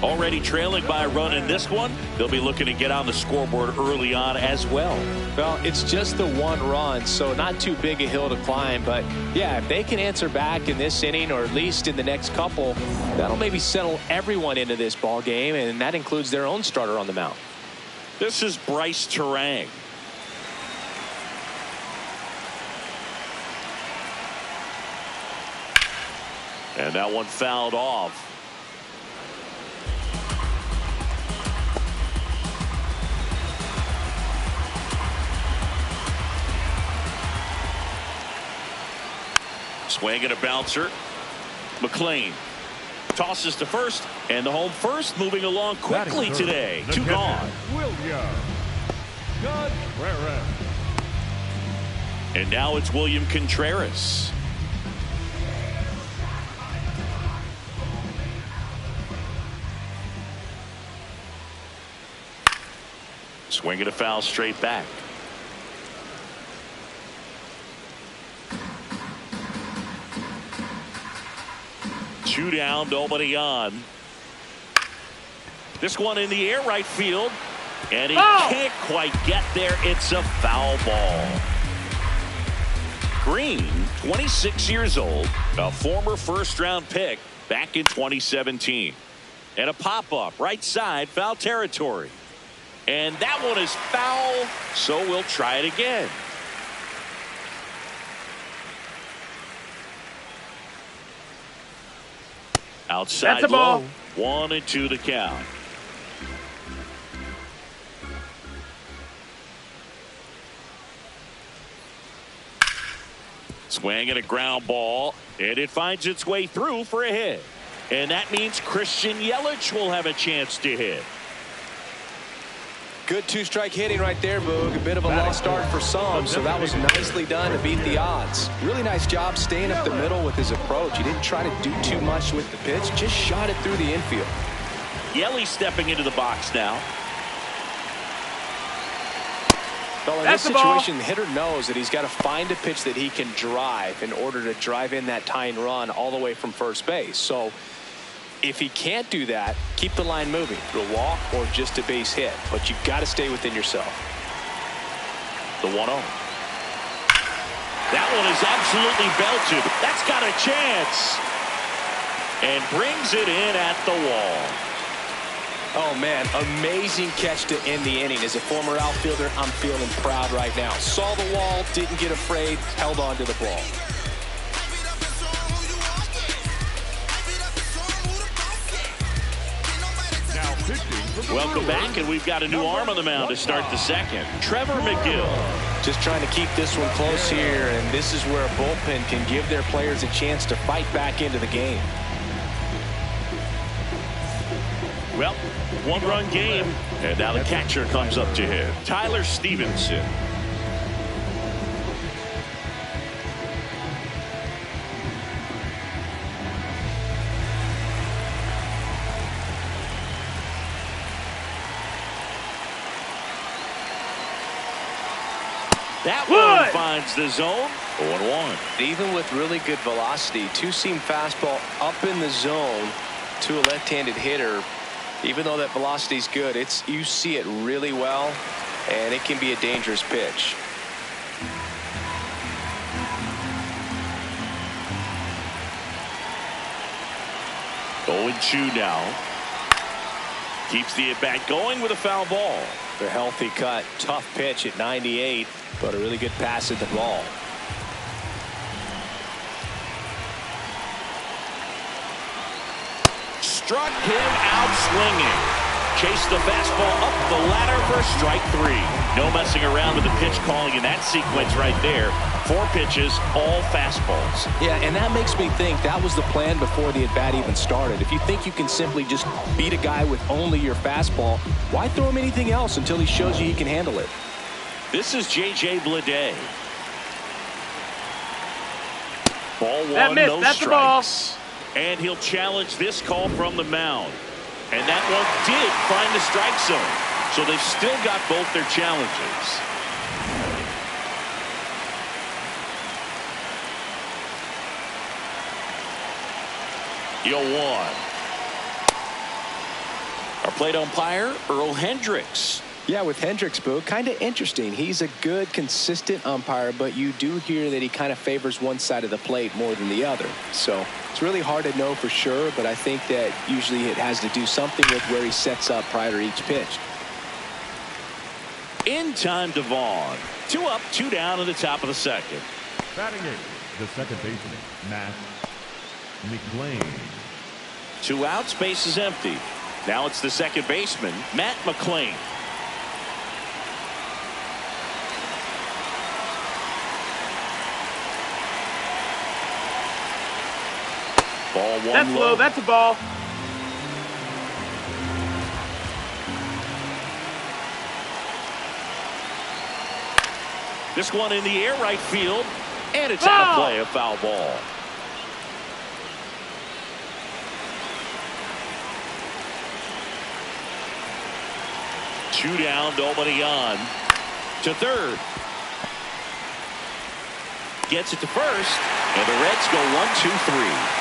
Already trailing by a run in this one. They'll be looking to get on the scoreboard early on as well. Well, it's just the 1 run, so not too big a hill to climb. But, yeah, if they can answer back in this inning or at least in the next couple, that'll maybe settle everyone into this ball game, and that includes their own starter on the mound. This is Bryce Terang. And that one fouled off. Swing and a bouncer. McLean tosses to first, and the home first moving along quickly today. 2 gone. And now it's William Contreras. Swing and a foul straight back. Two down, nobody on. This one in the air right field, and he can't quite get there. It's a foul ball. Green, 26 years old, a former first-round pick back in 2017. And a pop-up right side, foul territory. And that one is foul, so we'll try it again. Outside That's a ball. Low, 1-2 to count. Swing and a ground ball, and it finds its way through for a hit. And that means Christian Yelich will have a chance to hit. Good two-strike hitting right there, Boog. A bit of a lost start for some, so that was nicely done to beat the odds. Really nice job staying up the middle with his approach. He didn't try to do too much with the pitch, just shot it through the infield. Yelich stepping into the box now. Well, in this situation, the hitter knows that he's got to find a pitch that he can drive in order to drive in that tying run all the way from first base. So if he can't do that, keep the line moving through a walk or just a base hit. But you've got to stay within yourself. The 1-0. That one is absolutely belted. That's got a chance. And brings it in at the wall. Oh, man, amazing catch to end the inning. As a former outfielder, I'm feeling proud right now. Saw the wall, didn't get afraid, held on to the ball. Welcome back, and we've got a new arm on the mound to start the second. Trevor McGill. Just trying to keep this one close here, and this is where a bullpen can give their players a chance to fight back into the game. Well, one-run game, and now the catcher comes up to hit. Tyler Stevenson. That one finds the zone. 0-1. Even with really good velocity, two-seam fastball up in the zone to a left-handed hitter. Even though that velocity is good, you see it really well, and it can be a dangerous pitch. 0-2 now. Keeps the at-bat going with a foul ball. The healthy cut, tough pitch at 98, but a really good pass at the ball. Struck him out swinging. Chased the fastball up the ladder for strike 3. No messing around with the pitch calling in that sequence right there. 4 pitches, all fastballs. Yeah, and that makes me think that was the plan before the at-bat even started. If you think you can simply just beat a guy with only your fastball, why throw him anything else until he shows you he can handle it? This is J.J. Bleday. Ball 1, no strikes. And he'll challenge this call from the mound. And that one did find the strike zone. So they've still got both their challenges. Yo, 1. Our plate umpire, Earl Hendricks. Yeah, with Hendricks, Boo, kind of interesting. He's a good, consistent umpire, but you do hear that he kind of favors one side of the plate more than the other. So it's really hard to know for sure, but I think that usually it has to do something with where he sets up prior to each pitch. In time to Vaughn. 2 up, 2 down in the top of the second. Batting in, the second baseman, Matt McLean. 2 outs, base is empty. Now it's the second baseman, Matt McLean. Ball 1 that's low. That's a ball. This one in the air, right field, and it's out of play, a foul ball. Two down, nobody on. To third. Gets it to first, and the Reds go 1-2-3.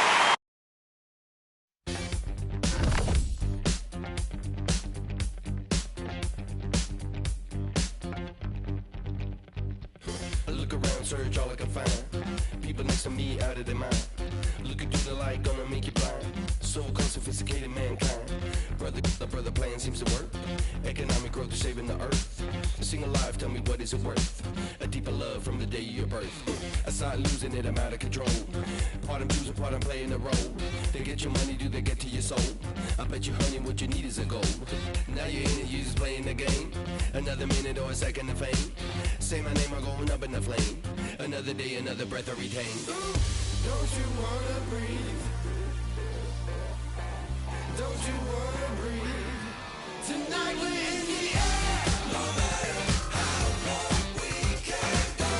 Search all I can find. People next to me out of their mind. Looking through the light, gonna make you blind. So called sophisticated mankind. Brother plan seems to work. Economic growth is saving the earth. Sing alive, tell me what is it worth? A deeper love from the day of your birth. I start losing it, I'm out of control. Part I'm choosing, part I'm playing a role. They get your money, do they get to your soul? I bet you, honey, what you need is a goal. Now you're in it, you just playing the game. Another minute or a second of fame. Say my name, I'm going up in the flame. Another day, another breath I retain. Don't you wanna breathe? Don't you wanna breathe? Tonight we're in the air. No matter how long we can go.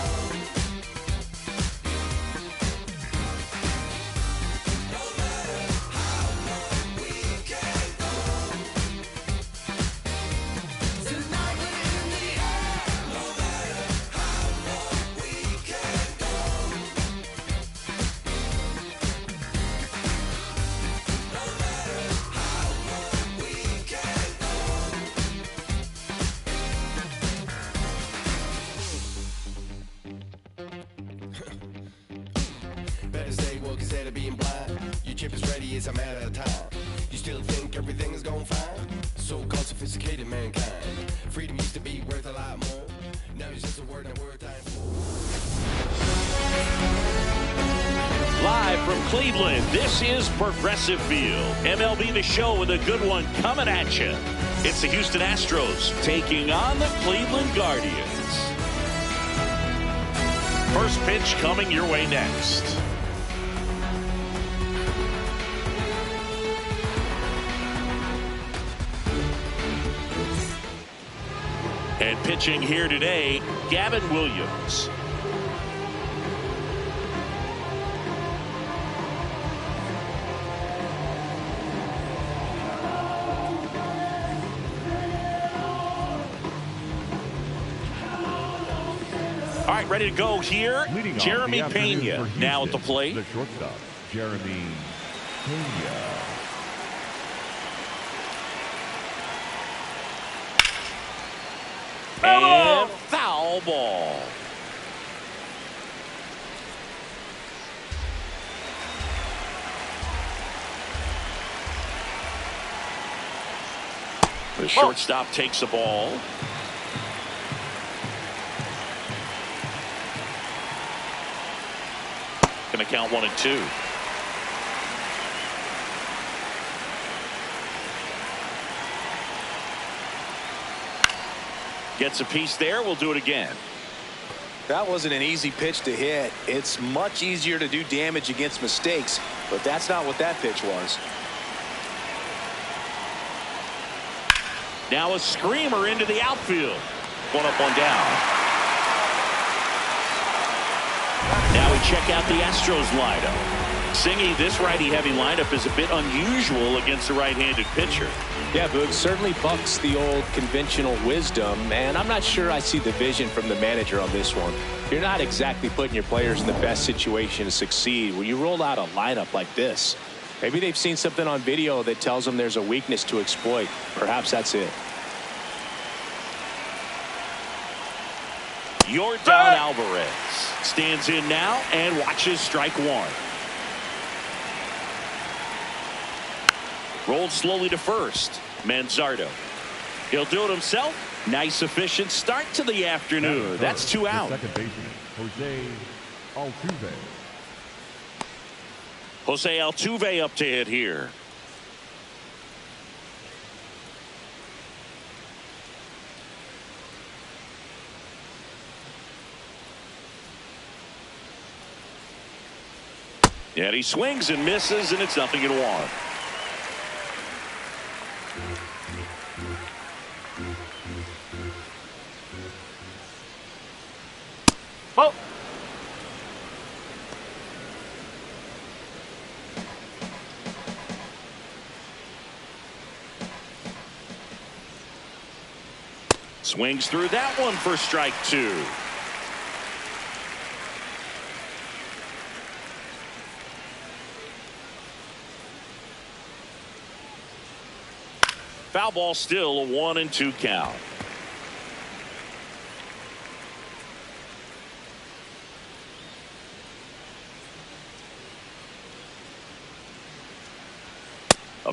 No matter how long we can go. Tonight we're in the air. No matter how long we can go. No matter how long we can go. Better stay woke instead of being blind. Your chip is ready, it's a matter of time. You still think everything is going fine? So-called sophisticated mankind. Freedom used to be worth a lot more. Now it's just a word and word time. Live from Cleveland, this is Progressive Field. MLB The Show with a good one coming at you. It's the Houston Astros taking on the Cleveland Guardians. First pitch coming your way next. And pitching here today, Gavin Williams. All right, ready to go here. Leading off Jeremy the afternoon Pena for now at the Houston, plate. The shortstop, Jeremy Pena. And foul ball. The shortstop takes the ball. Going to count 1-2. Gets a piece there. We'll do it again. That wasn't an easy pitch to hit. It's much easier to do damage against mistakes, but that's not what that pitch was. Now a screamer into the outfield. One up, one down. Now we check out the Astros lineup. Singy, this righty-heavy lineup is a bit unusual against a right-handed pitcher. Yeah, Boog, certainly bucks the old conventional wisdom, and I'm not sure I see the vision from the manager on this one. You're not exactly putting your players in the best situation to succeed when you roll out a lineup like this. Maybe they've seen something on video that tells them there's a weakness to exploit. Perhaps that's it. Yordan Alvarez stands in now and watches strike one. Rolled slowly to first. Manzardo. He'll do it himself. Nice efficient start to the afternoon. That's two out. Second baseman, Jose Altuve. Jose Altuve up to hit here. And he swings and misses, and it's 0-1. Oh. Swings through that one for strike two. Foul ball, still a 1-2 count.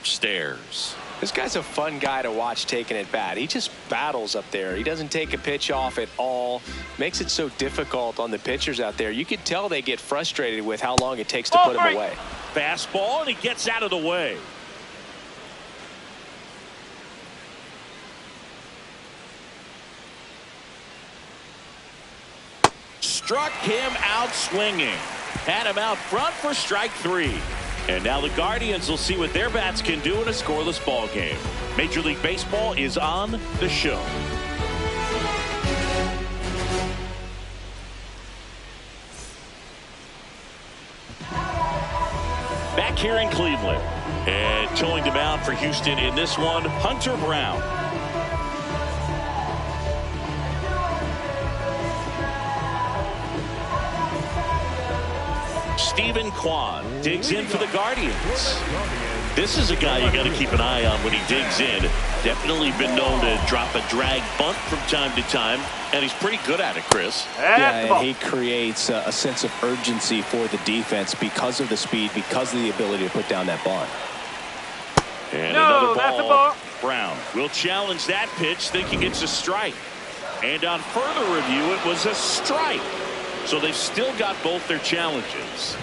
upstairs. This guy's a fun guy to watch taking at bat. He just battles up there. He doesn't take a pitch off at all. Makes it so difficult on the pitchers out there. You could tell they get frustrated with how long it takes to put him away. Fastball, and he gets out of the way. Struck him out swinging. Had him out front for strike 3. And now the Guardians will see what their bats can do in a scoreless ball game. Major League Baseball is on the show. Back here in Cleveland. And towing the mound for Houston in this one, Hunter Brown. Stephen Kwan digs in for the Guardians. This is a guy you got to keep an eye on when he digs in. Definitely been known to drop a drag bunt from time to time, and he's pretty good at it, Chris. Yeah, and he creates a sense of urgency for the defense because of the speed, because of the ability to put down that bunt. And another ball. Brown will challenge that pitch, thinking it's a strike. And on further review, it was a strike. So they've still got both their challenges.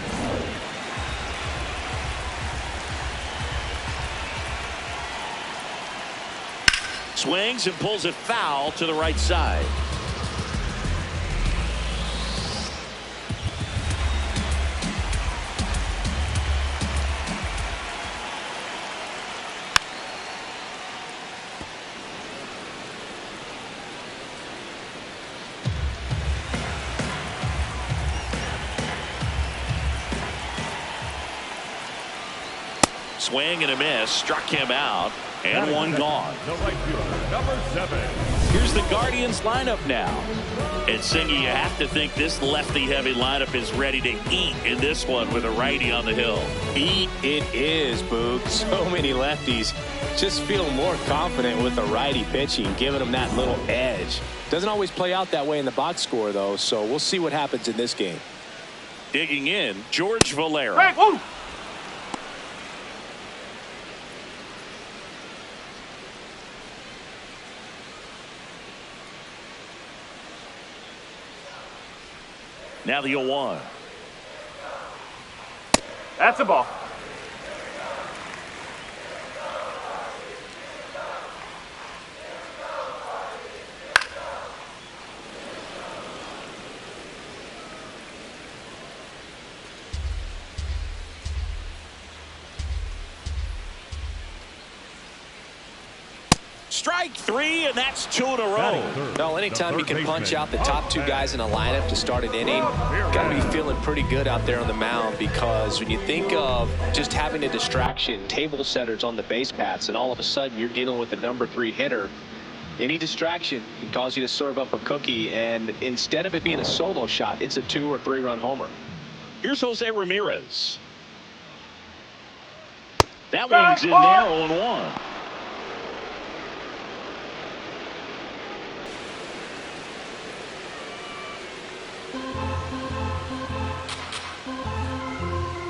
Swings and pulls it foul to the right side. Swing and a miss, struck him out, and one gone. The right fielder, number 7. Here's the Guardians lineup now. And Singy, you have to think this lefty-heavy lineup is ready to eat in this one with a righty on the hill. Eat it is, Boog. So many lefties just feel more confident with the righty pitching, giving them that little edge. Doesn't always play out that way in the box score, though, so we'll see what happens in this game. Digging in, George Valera. Right, woo! Now the 0-1. That's a ball. Strike 3, and that's 2 in a row. Well, anytime you can punch out the top 2 guys in a lineup to start an inning, got to be feeling pretty good out there on the mound, because when you think of just having a distraction, table setters on the base paths, and all of a sudden you're dealing with the number 3 hitter, any distraction can cause you to serve up a cookie, and instead of it being a solo shot, it's a 2 or 3 run homer. Here's Jose Ramirez. That one's in there, 0-1.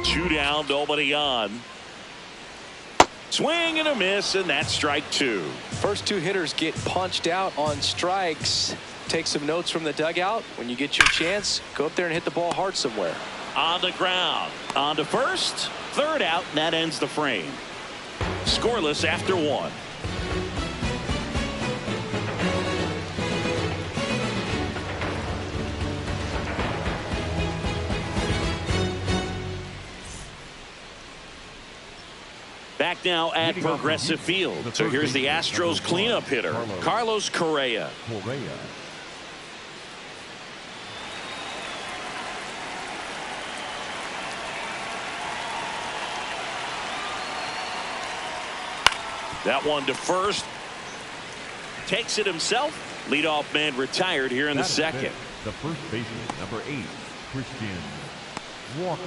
Two down, nobody on. Swing and a miss, and that's strike 2. First 2 hitters get punched out on strikes. Take some notes from the dugout. When you get your chance, go up there and hit the ball hard somewhere. On the ground, on to first, third out, and that ends the frame. Scoreless after 1. Back now at Progressive Field. So here's the Astros cleanup hitter, Carlos Correa. That one to first. Takes it himself. Leadoff man retired here in the second. The first baseman, number 8, Christian Walker.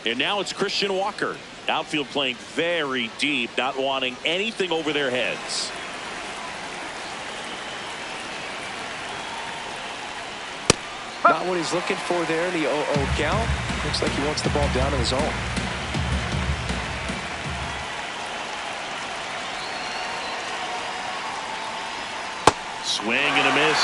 And now it's Christian Walker. Outfield playing very deep, not wanting anything over their heads. Not what he's looking for there, the 0-0 count. Looks like he wants the ball down in the zone. Swing and a miss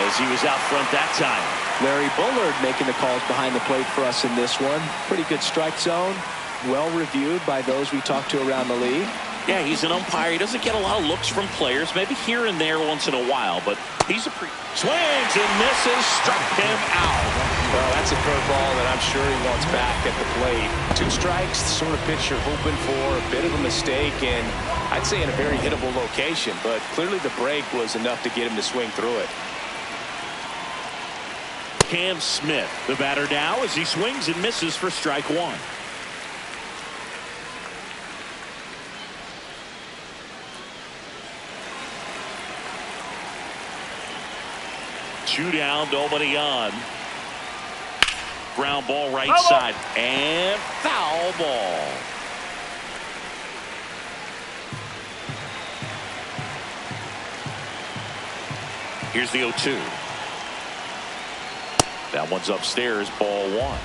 as he was out front that time. Larry Bullard making the calls behind the plate for us in this one. Pretty good strike zone. Well reviewed by those we talked to around the league. Yeah, he's an umpire. He doesn't get a lot of looks from players, maybe here and there once in a while, but he's a swings and misses, struck him out. Well, that's a curveball that I'm sure he wants back at the plate. 2 strikes, the sort of pitch you're hoping for, a bit of a mistake, and I'd say in a very hittable location, but clearly the break was enough to get him to swing through it. Cam Smith, the batter now, as he swings and misses for strike 1. Two down, nobody on. Ground ball right side and foul ball. Here's the 0-2. That one's upstairs, ball 1.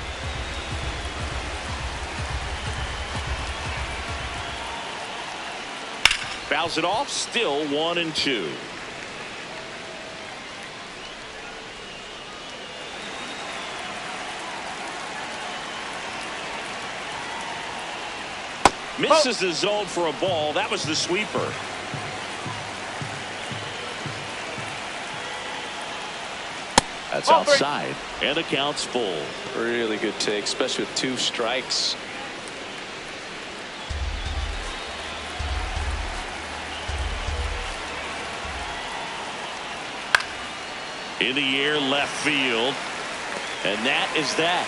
Fouls it off, still 1-2. Misses the zone for a ball. That was the sweeper. That's outside, and the count's full. Really good take, especially with 2 strikes. In the air, left field, and that is that.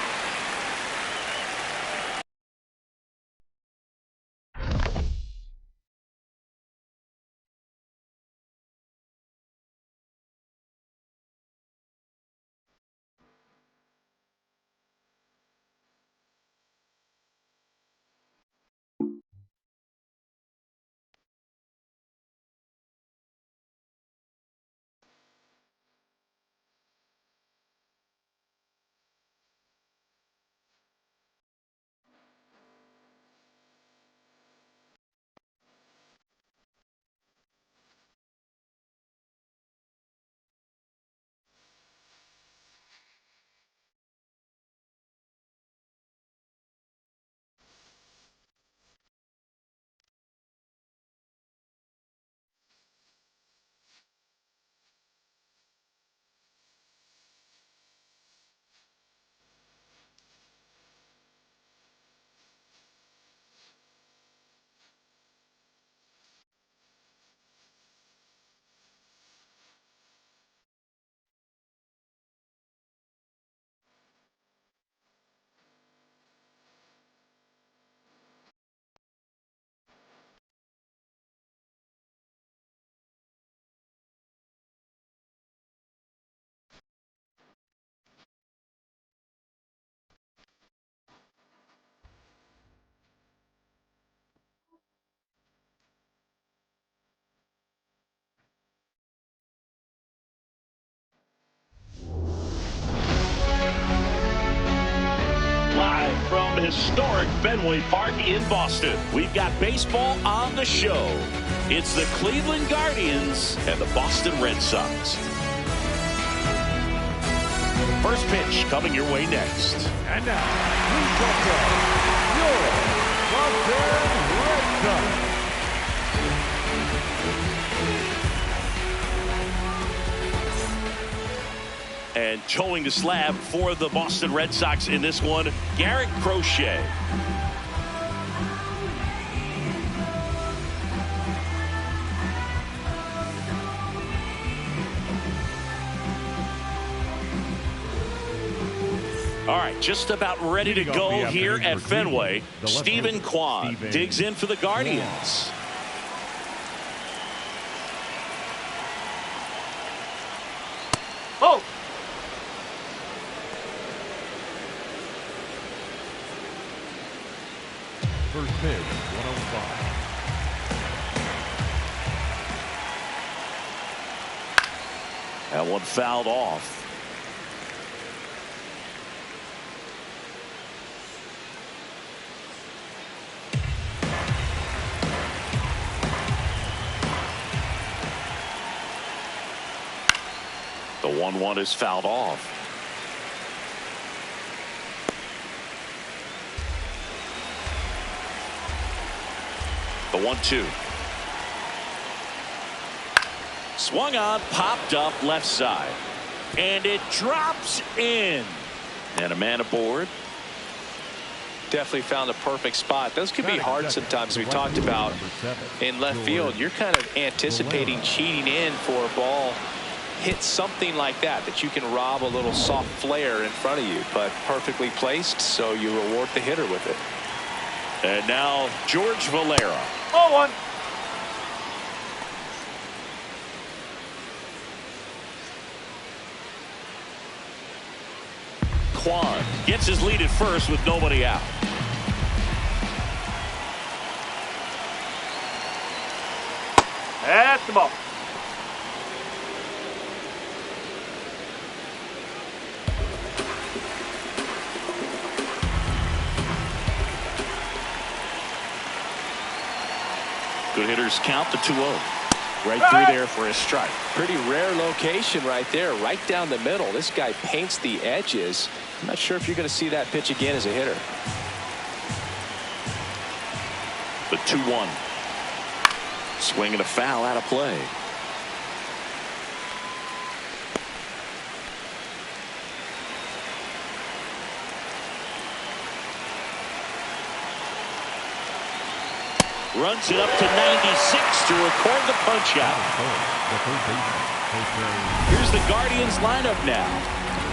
Live from historic Fenway Park in Boston, we've got baseball on the show. It's the Cleveland Guardians and the Boston Red Sox. First pitch coming your way next. And now, please welcome your Boston Red Sox. And towing the slab for the Boston Red Sox in this one, Garrett Crochet. All right, just about ready to go here at Fenway. Stephen Kwan digs in for the Guardians. Oh! First pitch, 105. That one fouled off. The 1-1 is fouled off. The 1-2. Swung on, popped up left side. And it drops in. And a man aboard. Definitely found a perfect spot. Those could be hard sometimes. We talked about in left field. You're kind of anticipating cheating in for a ball. Hit something like that you can rob a little soft flare in front of you, but perfectly placed, so you reward the hitter with it. And now George Valera. 0-1. Kwan gets his lead at first with nobody out. That's the ball. Good hitters count the 2-0. Right through there for a strike. Pretty rare location right there, right down the middle. This guy paints the edges. I'm not sure if you're going to see that pitch again as a hitter. The 2-1. Swing and a foul out of play. Runs it up to 96 to record the punch out. Here's the Guardians lineup now.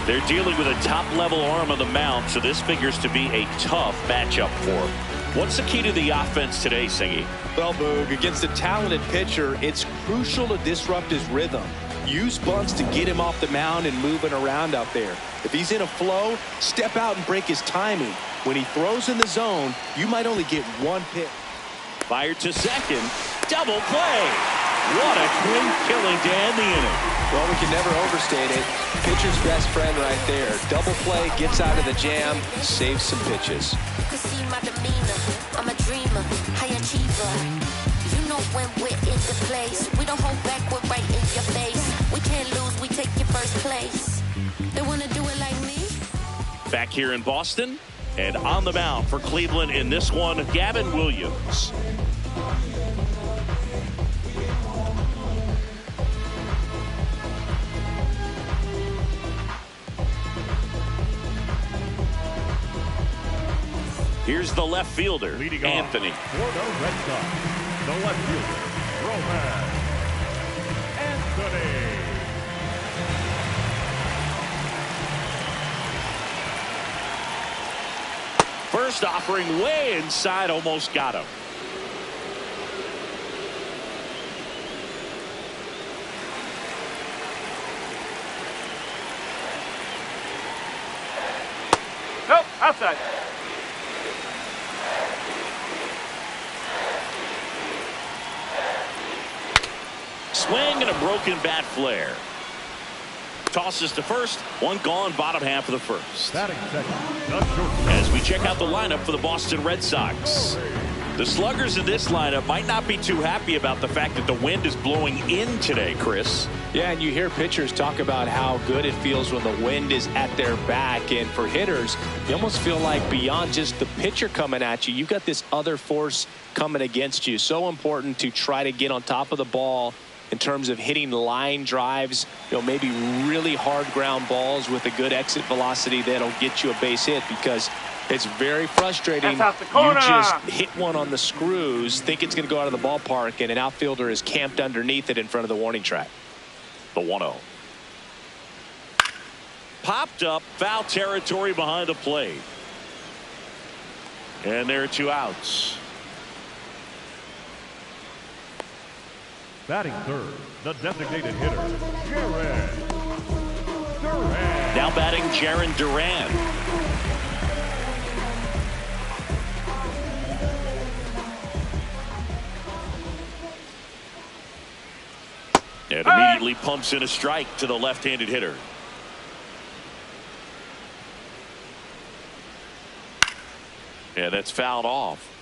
They're dealing with a top-level arm on the mound, so this figures to be a tough matchup for them. What's the key to the offense today, Singy? Well, Boog, against a talented pitcher, it's crucial to disrupt his rhythm. Use bunts to get him off the mound and moving around out there. If he's in a flow, step out and break his timing. When he throws in the zone, you might only get one pitch. Fired to second. Double play. What a quick killing to end the inning. Well, we can never overstate it. Pitcher's best friend right there. Double play, gets out of the jam, saves some pitches. You can see my demeanor. I'm a dreamer, high achiever. You know when we're in the place. We don't hold back, we're right in your face. We can't lose, we take your first place. They want to do it like me? Back here in Boston. And on the mound for Cleveland in this one, Gavin Williams. Here's the left fielder, Leading Anthony. off for the Red Sox, the left fielder, Roman Anthony. First offering way inside, almost got him. Nope, outside. Swing and a broken bat flare. Tosses to first, one gone, bottom half of the first. Batting second, the shortstop. As we check out the lineup for the Boston Red Sox. The sluggers in this lineup might not be too happy about the fact that the wind is blowing in today, Chris. Yeah, and you hear pitchers talk about how good it feels when the wind is at their back. And for hitters, you almost feel like beyond just the pitcher coming at you, you've got this other force coming against you. So important to try to get on top of the ball in terms of hitting line drives, maybe really hard ground balls with a good exit velocity that'll get you a base hit, because it's very frustrating. That's out the corner. You just hit one on the screws, think it's going to go out of the ballpark, and an outfielder is camped underneath it in front of the warning track. The 1-0. Popped up, foul territory behind the plate. And there are 2 outs. Batting third, the designated hitter, Jaron Duran. Now batting Jaron Duran. And immediately pumps in a strike to the left-handed hitter. Yeah, that's fouled off.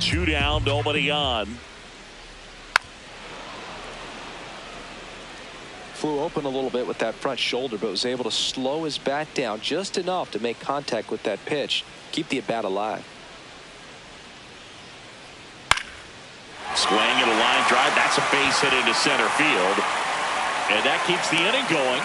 2 down, nobody on. Flew open a little bit with that front shoulder, but was able to slow his bat down just enough to make contact with that pitch, keep the at-bat alive. Swing and a line drive. That's a base hit into center field. And that keeps the inning going.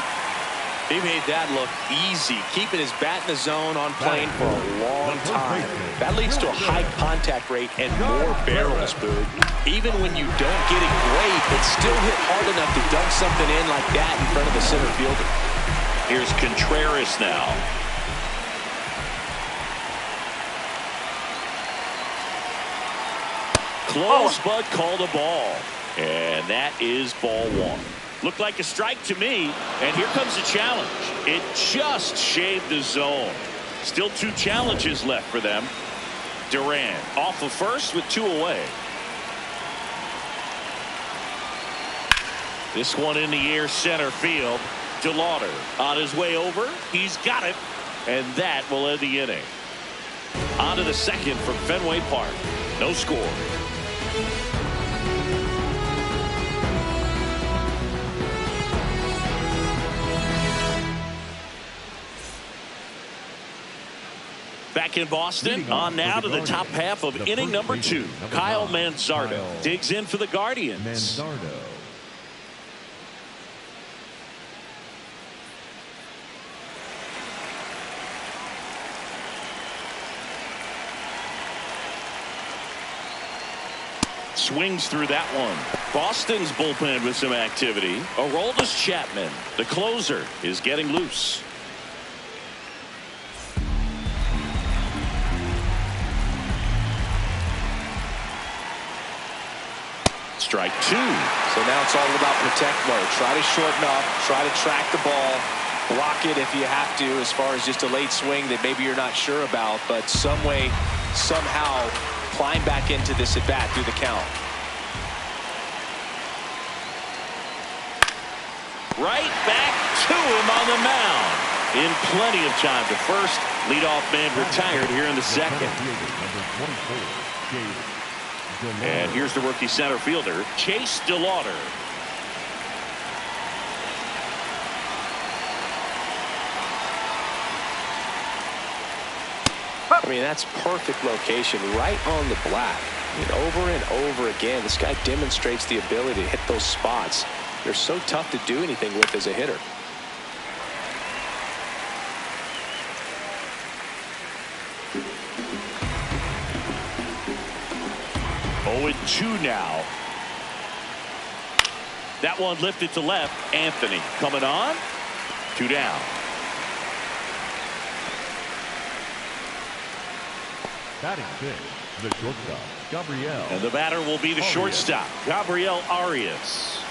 He made that look easy, keeping his bat in the zone on plane for a long time. That leads to a high contact rate and more barrels, Boog. Even when you don't get it great, it's still hit hard enough to dunk something in like that in front of the center fielder. Here's Contreras now. Close, but called a ball. And that is ball 1. Looked like a strike to me, and here comes the challenge. It just shaved the zone. Still 2 challenges left for them. Duran off of first with 2 away. This one in the air, center field. DeLauder on his way over. He's got it, and that will end the inning. On to the second from Fenway Park. No score. Back in Boston, on now to the top half of inning number 2. Kyle Manzardo digs in for the Guardians. Swings through that one. Boston's bullpen with some activity. Aroldis Chapman, the closer, is getting loose. Strike 2. So now it's all about protect mode. Try to shorten up, try to track the ball, block it if you have to, as far as just a late swing that maybe you're not sure about, but some way, somehow climb back into this at bat through the count. Right back to him on the mound. In plenty of time to first. Leadoff man retired here in the second. And here's the rookie center fielder, Chase DeLauder. I mean, that's perfect location, right on the black. I mean, over and over again, this guy demonstrates the ability to hit those spots. They're so tough to do anything with as a hitter. Oh, 2 now. That one lifted to left. Anthony coming on. 2 down. Batting 6, the shortstop, Gabriel. And the batter will be the shortstop, Gabriel Arias.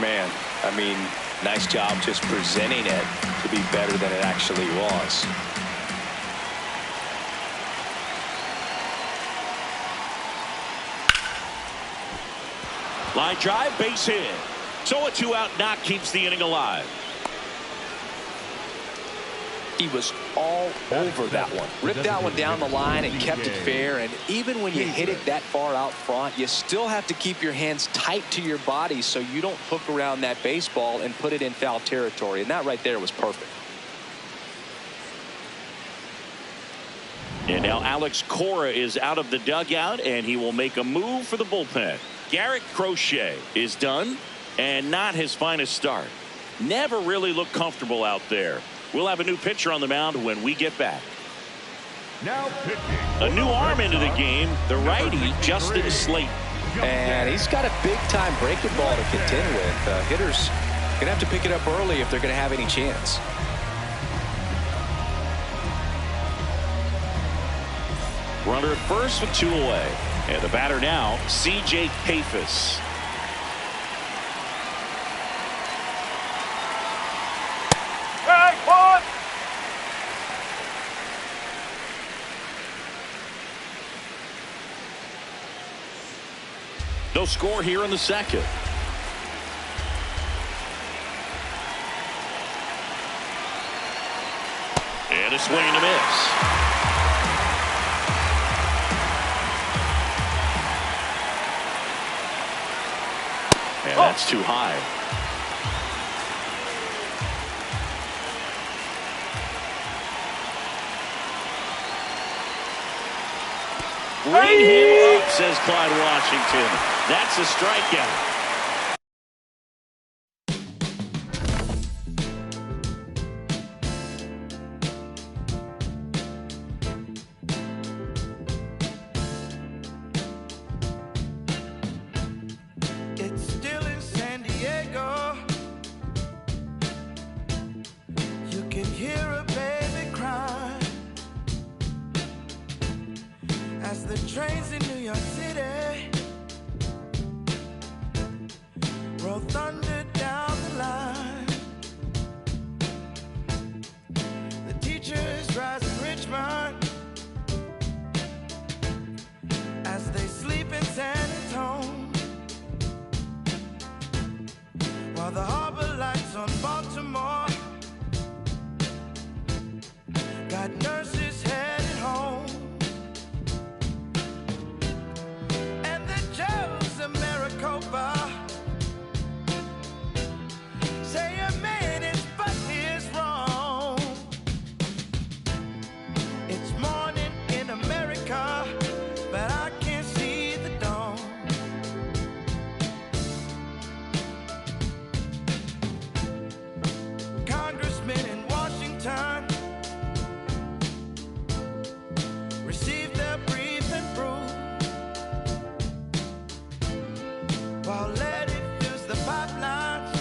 Man, I mean, nice job just presenting it to be better than it actually was. Line drive, base hit. So a 2-out knock keeps the inning alive. He was all over that one. Ripped that one down the line and kept it fair. And even when you hit it that far out front, you still have to keep your hands tight to your body so you don't hook around that baseball and put it in foul territory. And that right there was perfect. And now Alex Cora is out of the dugout, and he will make a move for the bullpen. Garrett Crochet is done, and not his finest start. Never really looked comfortable out there. We'll have a new pitcher on the mound when we get back. Now pitching. A new arm into the game, the righty, Justin Slate. And he's got a big-time breaking ball to contend with. Hitters going to have to pick it up early if they're going to have any chance. Runner at first with 2 away. And the batter now, C.J. Papis. Hey, one! No score here in the second. And a swing and a miss. And that's too high. Bring him up, says Clyde Washington. That's a strikeout. It's still in San Diego. You can hear a baby cry as the trains in New York City roll thunder down the line. The teachers rise in Richmond as they sleep in San Antonio, while the harbor lights on Baltimore got nurses headed home. And the jails of Maricopa say a man is but is wrong. It's morning in America, but I can't see the dawn. Congressmen in Washington receive their brief and brew, while Letty fills the pipelines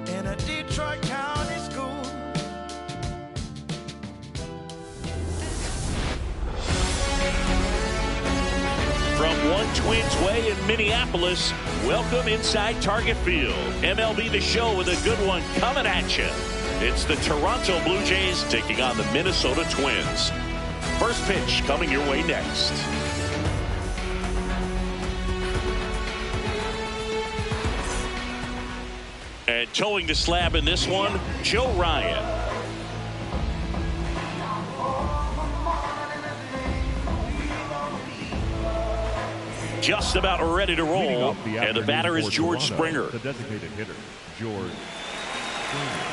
in a Detroit County school. From One Twins Way in Minneapolis, welcome inside Target Field. MLB The Show with a good one coming at you. It's the Toronto Blue Jays taking on the Minnesota Twins. First pitch coming your way next. And towing the slab in this one, Joe Ryan. Just about ready to roll, and the batter is George Springer. The designated hitter, George Springer.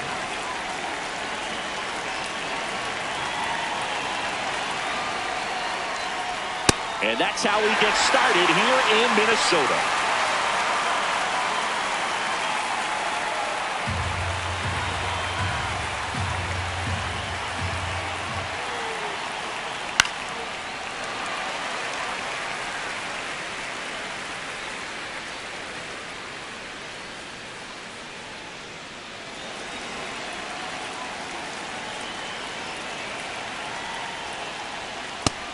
And that's how he gets started here in Minnesota.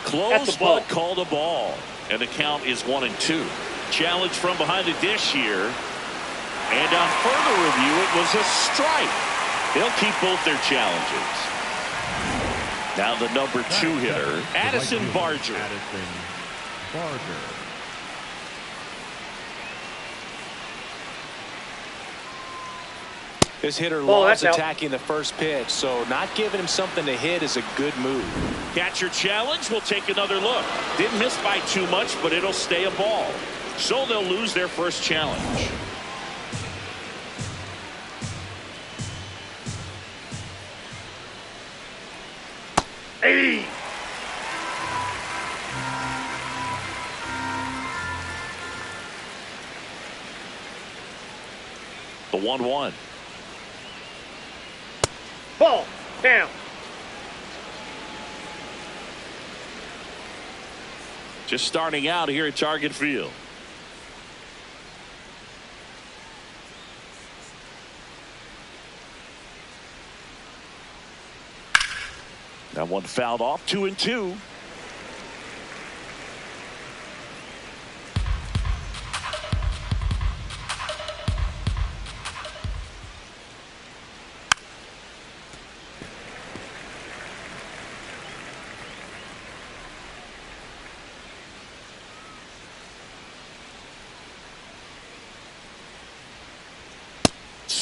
Close, but called a ball. And the count is 1-2. Challenge from behind the dish here. And on further review, it was a strike. They'll keep both their challenges. Now the number 2 hitter, Addison Barger. Addison Barger. This hitter loves attacking the first pitch, so not giving him something to hit is a good move. Catcher challenge. We'll take another look. Didn't miss by too much, but it'll stay a ball. So they'll lose their first challenge. Hey! The 1-1. Ball down. Just starting out here at Target Field. That one fouled off. 2-2.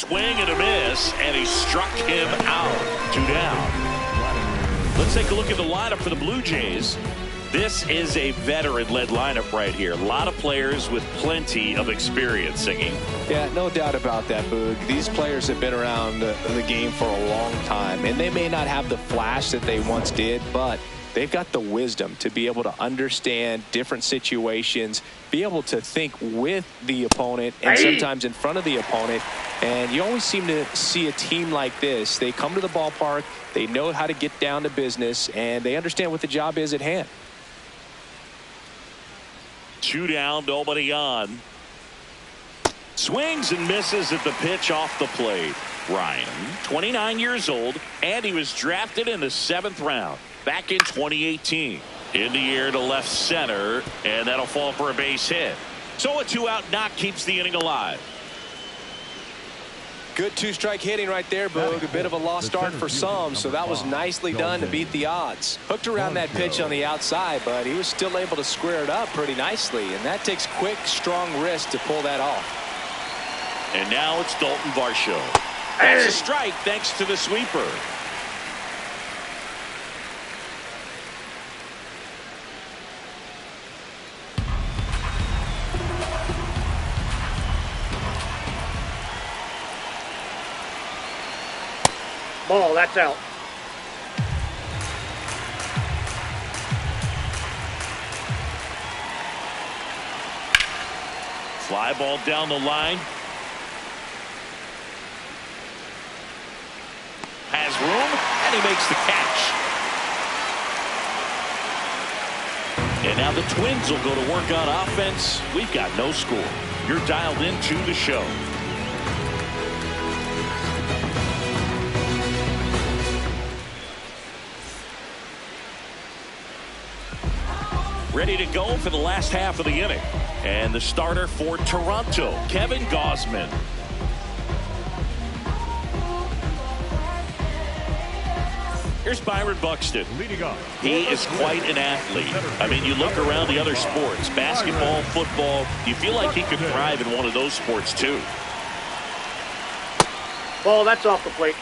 swing and a miss, and he struck him out. 2 down. Let's take a look at the lineup for the Blue Jays. This is a veteran-led lineup right here. A lot of players with plenty of experience singing. Yeah, no doubt about that, Boog. These players have been around the game for a long time, and they may not have the flash that they once did, but they've got the wisdom to be able to understand different situations, be able to think with the opponent and sometimes in front of the opponent. And you always seem to see a team like this. They come to the ballpark, they know how to get down to business, and they understand what the job is at hand. 2 down, nobody on. Swings and misses at the pitch off the plate. Ryan, 29 years old, and he was drafted in the 7th round back in 2018. In the air to left center, and that'll fall for a base hit. So a 2-out knock keeps the inning alive. Good 2-strike hitting right there, Boog. A bit of a lost start for some, so that was nicely done to beat the odds. Hooked around that pitch on the outside, but he was still able to square it up pretty nicely, and that takes quick, strong wrist to pull that off. And now it's Dalton Varsho. That's a strike thanks to the sweeper. Ball, that's out. Fly ball down the line. Has room, and he makes the catch. And now the Twins will go to work on offense. We've got no score. You're dialed into the show. Ready to go for the last half of the inning. And the starter for Toronto, Kevin Gausman. Here's Byron Buxton. He is quite an athlete. I mean, you look around the other sports, basketball, football, you feel like he could thrive in one of those sports too. Ball, that's off the plate.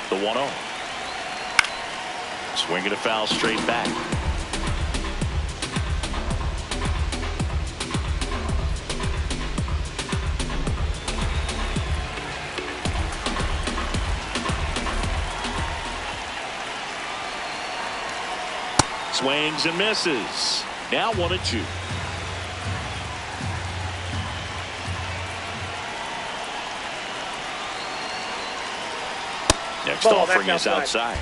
The 1-0. Swinging a foul straight back. Swings and misses. Now 1-2. Next offering is outside.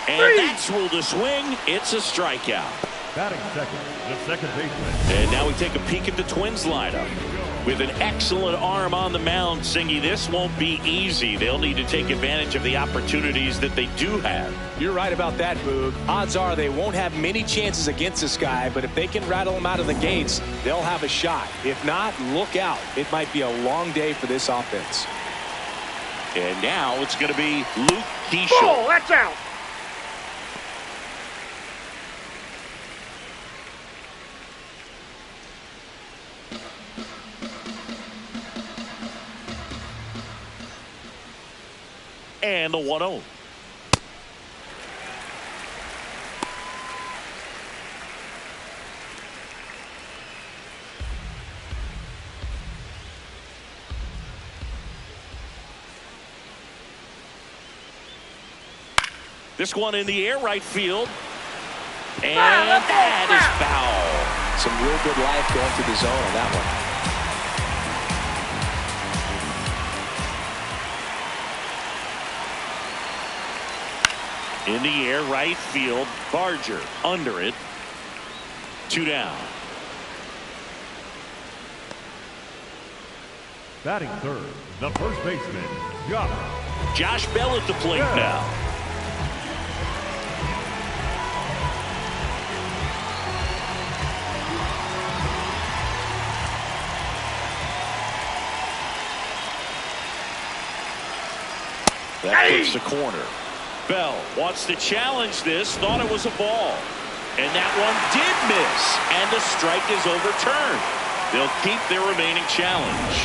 And that's ruled a swing. It's a strikeout. Batting second, the second baseman. And now we take a peek at the Twins lineup. With an excellent arm on the mound, Singy, this won't be easy. They'll need to take advantage of the opportunities that they do have. You're right about that, Boog. Odds are they won't have many chances against this guy, but if they can rattle him out of the gates, they'll have a shot. If not, look out. It might be a long day for this offense. And now it's going to be Luke Keeschel. Ball, that's out. And the 1-0. This one in the air, right field. And that is foul. Some real good life going through the zone on that one. In the air, right field. Barger under it. 2 down. Batting third, the first baseman, Josh Bell at the plate now. That hits the corner. Bell wants to challenge this, thought it was a ball. And that one did miss, and the strike is overturned. They'll keep their remaining challenge.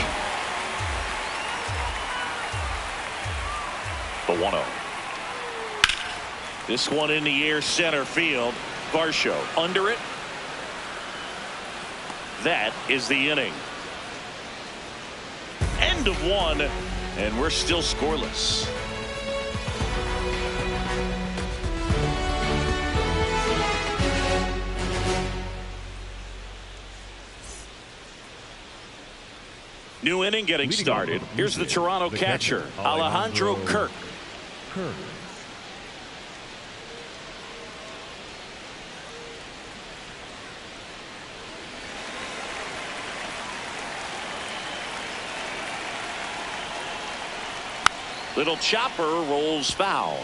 The 1-0. This one in the air center field. Varsho under it. That is the inning. End of one, and we're still scoreless. New inning getting started. Here's the Toronto catcher, Alejandro Kirk. Little chopper rolls foul.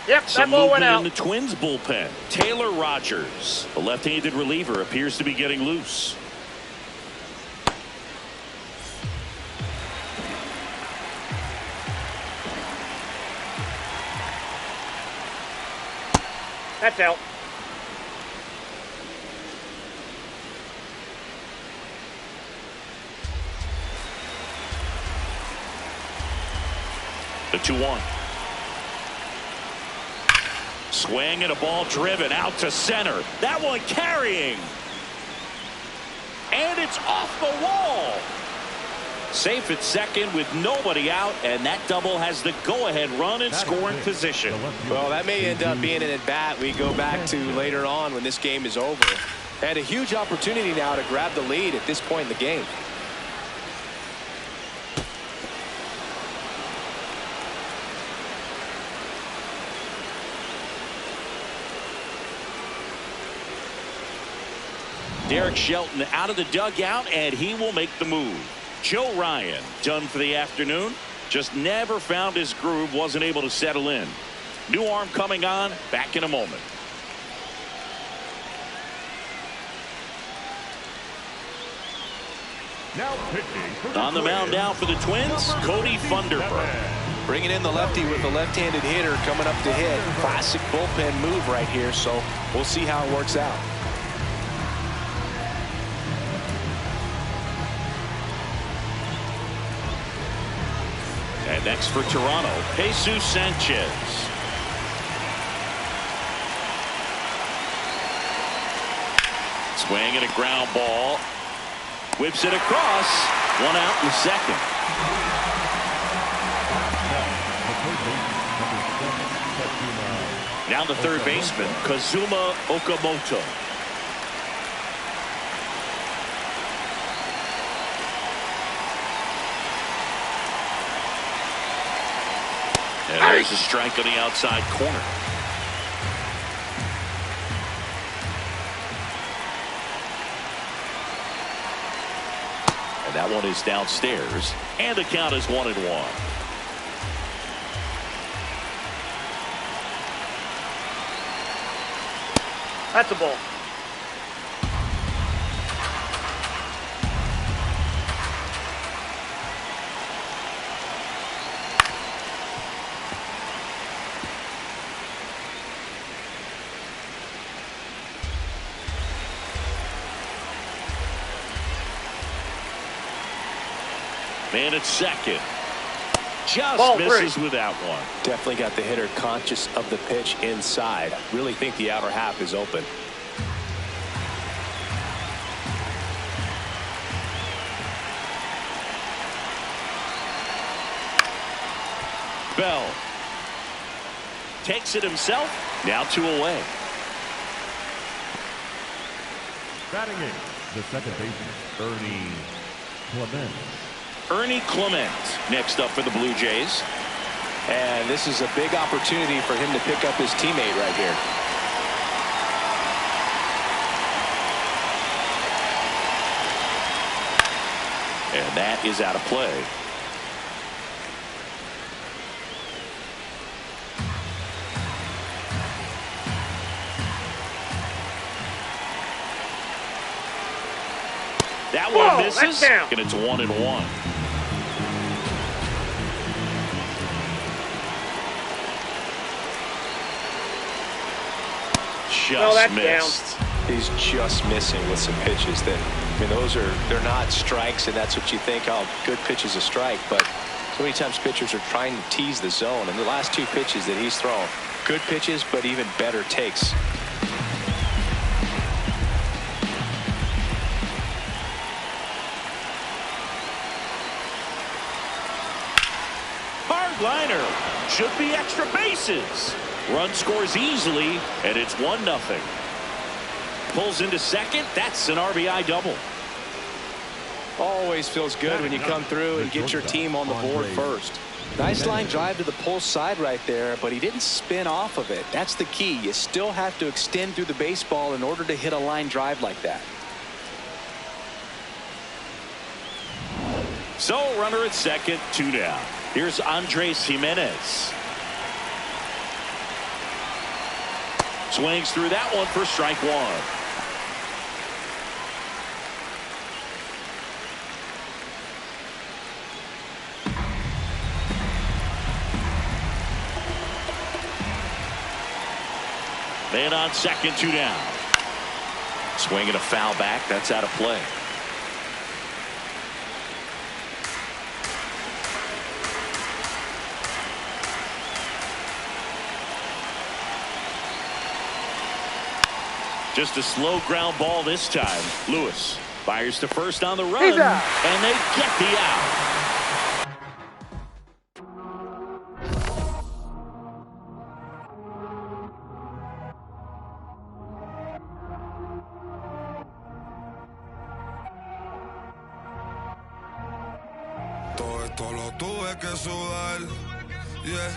Yep, Some that ball went movement out. in the Twins bullpen. Taylor Rogers, the left-handed reliever, appears to be getting loose. That's out. The 2-1. Swing and a ball driven out to center. That one carrying. And it's off the wall. Safe at second with nobody out, and that double has the go-ahead run in scoring position. Well, that may end up being an at-bat we go back to later on when this game is over. They had a huge opportunity now to grab the lead at this point in the game. Derek Shelton out of the dugout, and he will make the move. Joe Ryan done for the afternoon. Just never found his groove, wasn't able to settle in. New arm coming on, back in a moment. Now pitching for On the mound now for the Twins, Cody Funderburk. Bringing in the lefty with a left-handed hitter coming up to hit. Classic bullpen move right here, so we'll see how it works out. And next for Toronto, Jesus Sanchez. Swing and a ground ball. Whips it across. One out in the second. Now the third baseman, Kazuma Okamoto. And there's a strike on the outside corner. And that one is downstairs. And the count is 1-1. That's a ball. Man at second. Just Ball misses three. with that one. Definitely got the hitter conscious of the pitch inside. Really think the outer half is open. Bell takes it himself. Now 2 away. batting in, the second baseman, Ernie Clement. Ernie Clement next up for the Blue Jays. And this is a big opportunity for him to pick up his teammate right here. And that is out of play. That one that's misses, down. and it's 1-1. Just missed. He's just missing with some pitches that, I mean, they're not strikes, and that's what you think, oh, good pitch is a strike, but so many times pitchers are trying to tease the zone, and the last two pitches that he's thrown, good pitches, but even better takes. Hard liner. Should be extra bases. Run scores easily, and it's 1-0. Pulls into second. That's an RBI double. Always feels good when you come through and get your team on the board first. Nice line drive to the pull side right there, but he didn't spin off of it. That's the key. You still have to extend through the baseball in order to hit a line drive like that. So runner at second, 2 down. Here's Andres Jimenez. Swings through that one for strike one. Man on second, 2 down. Swinging a foul back. That's out of play. Just a slow ground ball this time. Lewis fires to first on the run, and they get the out. Todo esto lo tuve que sudar,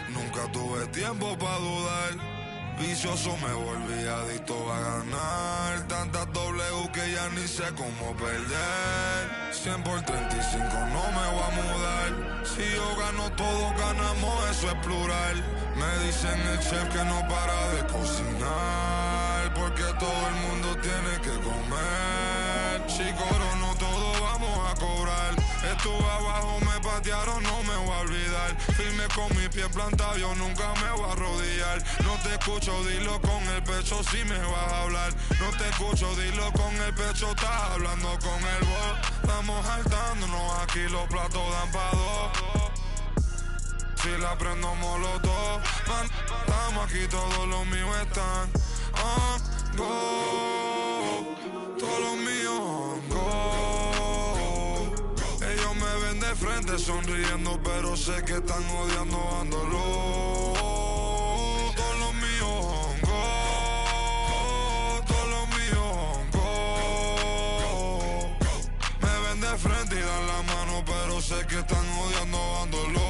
nunca tuve tiempo para dudar. Vicioso me volví adicto a ganar. Tantas W que ya ni sé cómo perder. 100 por 35 no me voy a mudar. Si yo gano todos ganamos, eso es plural. Me dicen el chef que no para de cocinar, porque todo el mundo tiene que comer. Si corono todo vamos a cobrar. Estuve abajo, me patearon, no me voy a olvidar. Firme con mi pie plantado, yo nunca me voy a arrodillar. No te escucho, dilo con el pecho si me vas a hablar. No te escucho, dilo con el pecho, estás hablando con el voz. Estamos saltándonos aquí, los platos dan pa' dos. Si la prendo molotov, man, estamos aquí, todos los míos están on go. Todos los míos on go. Ellos me ven de frente sonriendo, pero sé que están odiando, dándolo. Todos los míos on go. Todos los míos on go. Me ven de frente y dan la mano, pero sé que están odiando, dándolo.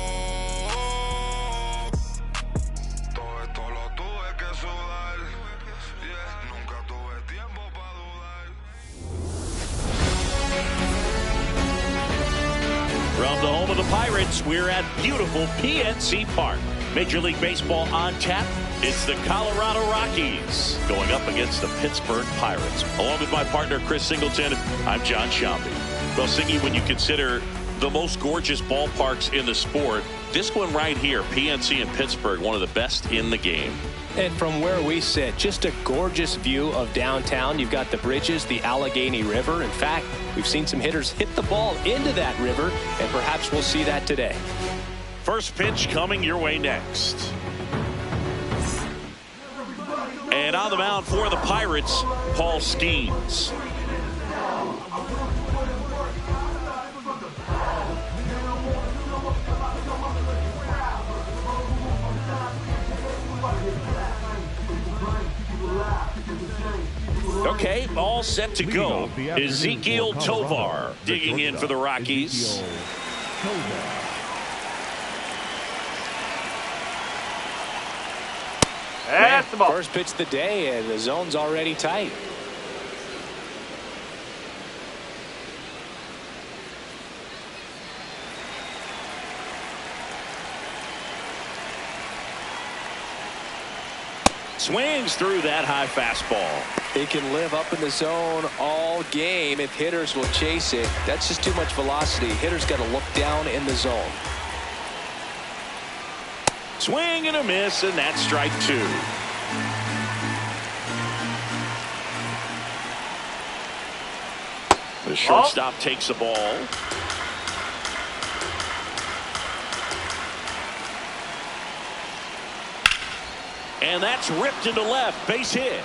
Todo esto lo tuve que sudar. Nunca tuve tiempo para dudar. From the home of the Pirates, we're at beautiful PNC Park. Major League Baseball on tap. It's the Colorado Rockies going up against the Pittsburgh Pirates. Along with my partner, Chris Singleton, I'm John Shambi. Well, Singy, when you consider the most gorgeous ballparks in the sport, this one right here, PNC in Pittsburgh, one of the best in the game. And from where we sit, just a gorgeous view of downtown. You've got the bridges, the Allegheny River. In fact, we've seen some hitters hit the ball into that river, and perhaps we'll see that today. First pitch coming your way next. And on the mound for the Pirates, Paul Skeens. Okay, all set to go. Ezekiel Tovar digging in for the Rockies. That's the ball. First pitch of the day, and the zone's already tight. Swings through that high fastball. He can live up in the zone all game if hitters will chase it. That's just too much velocity. Hitters got to look down in the zone. Swing and a miss, and that's strike 2. The shortstop takes the ball. And that's ripped into left. Base hit.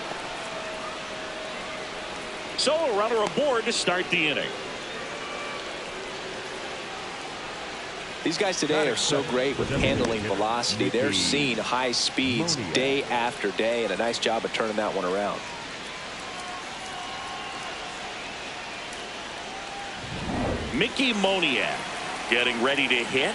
So a runner aboard to start the inning. These guys today are so great with handling velocity. They're seeing high speeds day after day, and a nice job of turning that one around. Mickey Moniak getting ready to hit.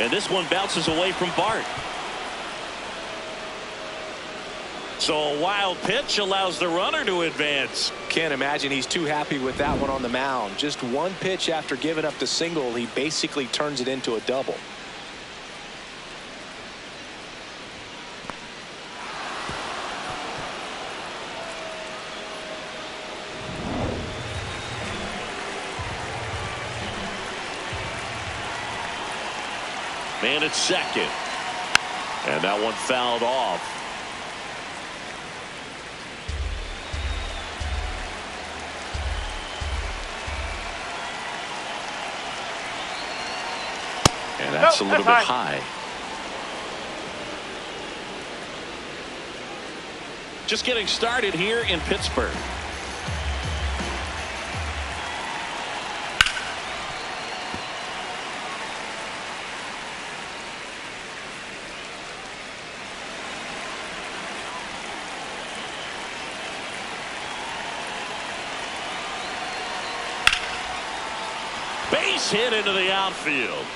And this one bounces away from Bart. So a wild pitch allows the runner to advance. Can't imagine he's too happy with that one on the mound. Just one pitch after giving up the single, he basically turns it into a double. Man at second. And that one fouled off. And that's a little bit high. Just getting started here in Pittsburgh. Base hit into the outfield.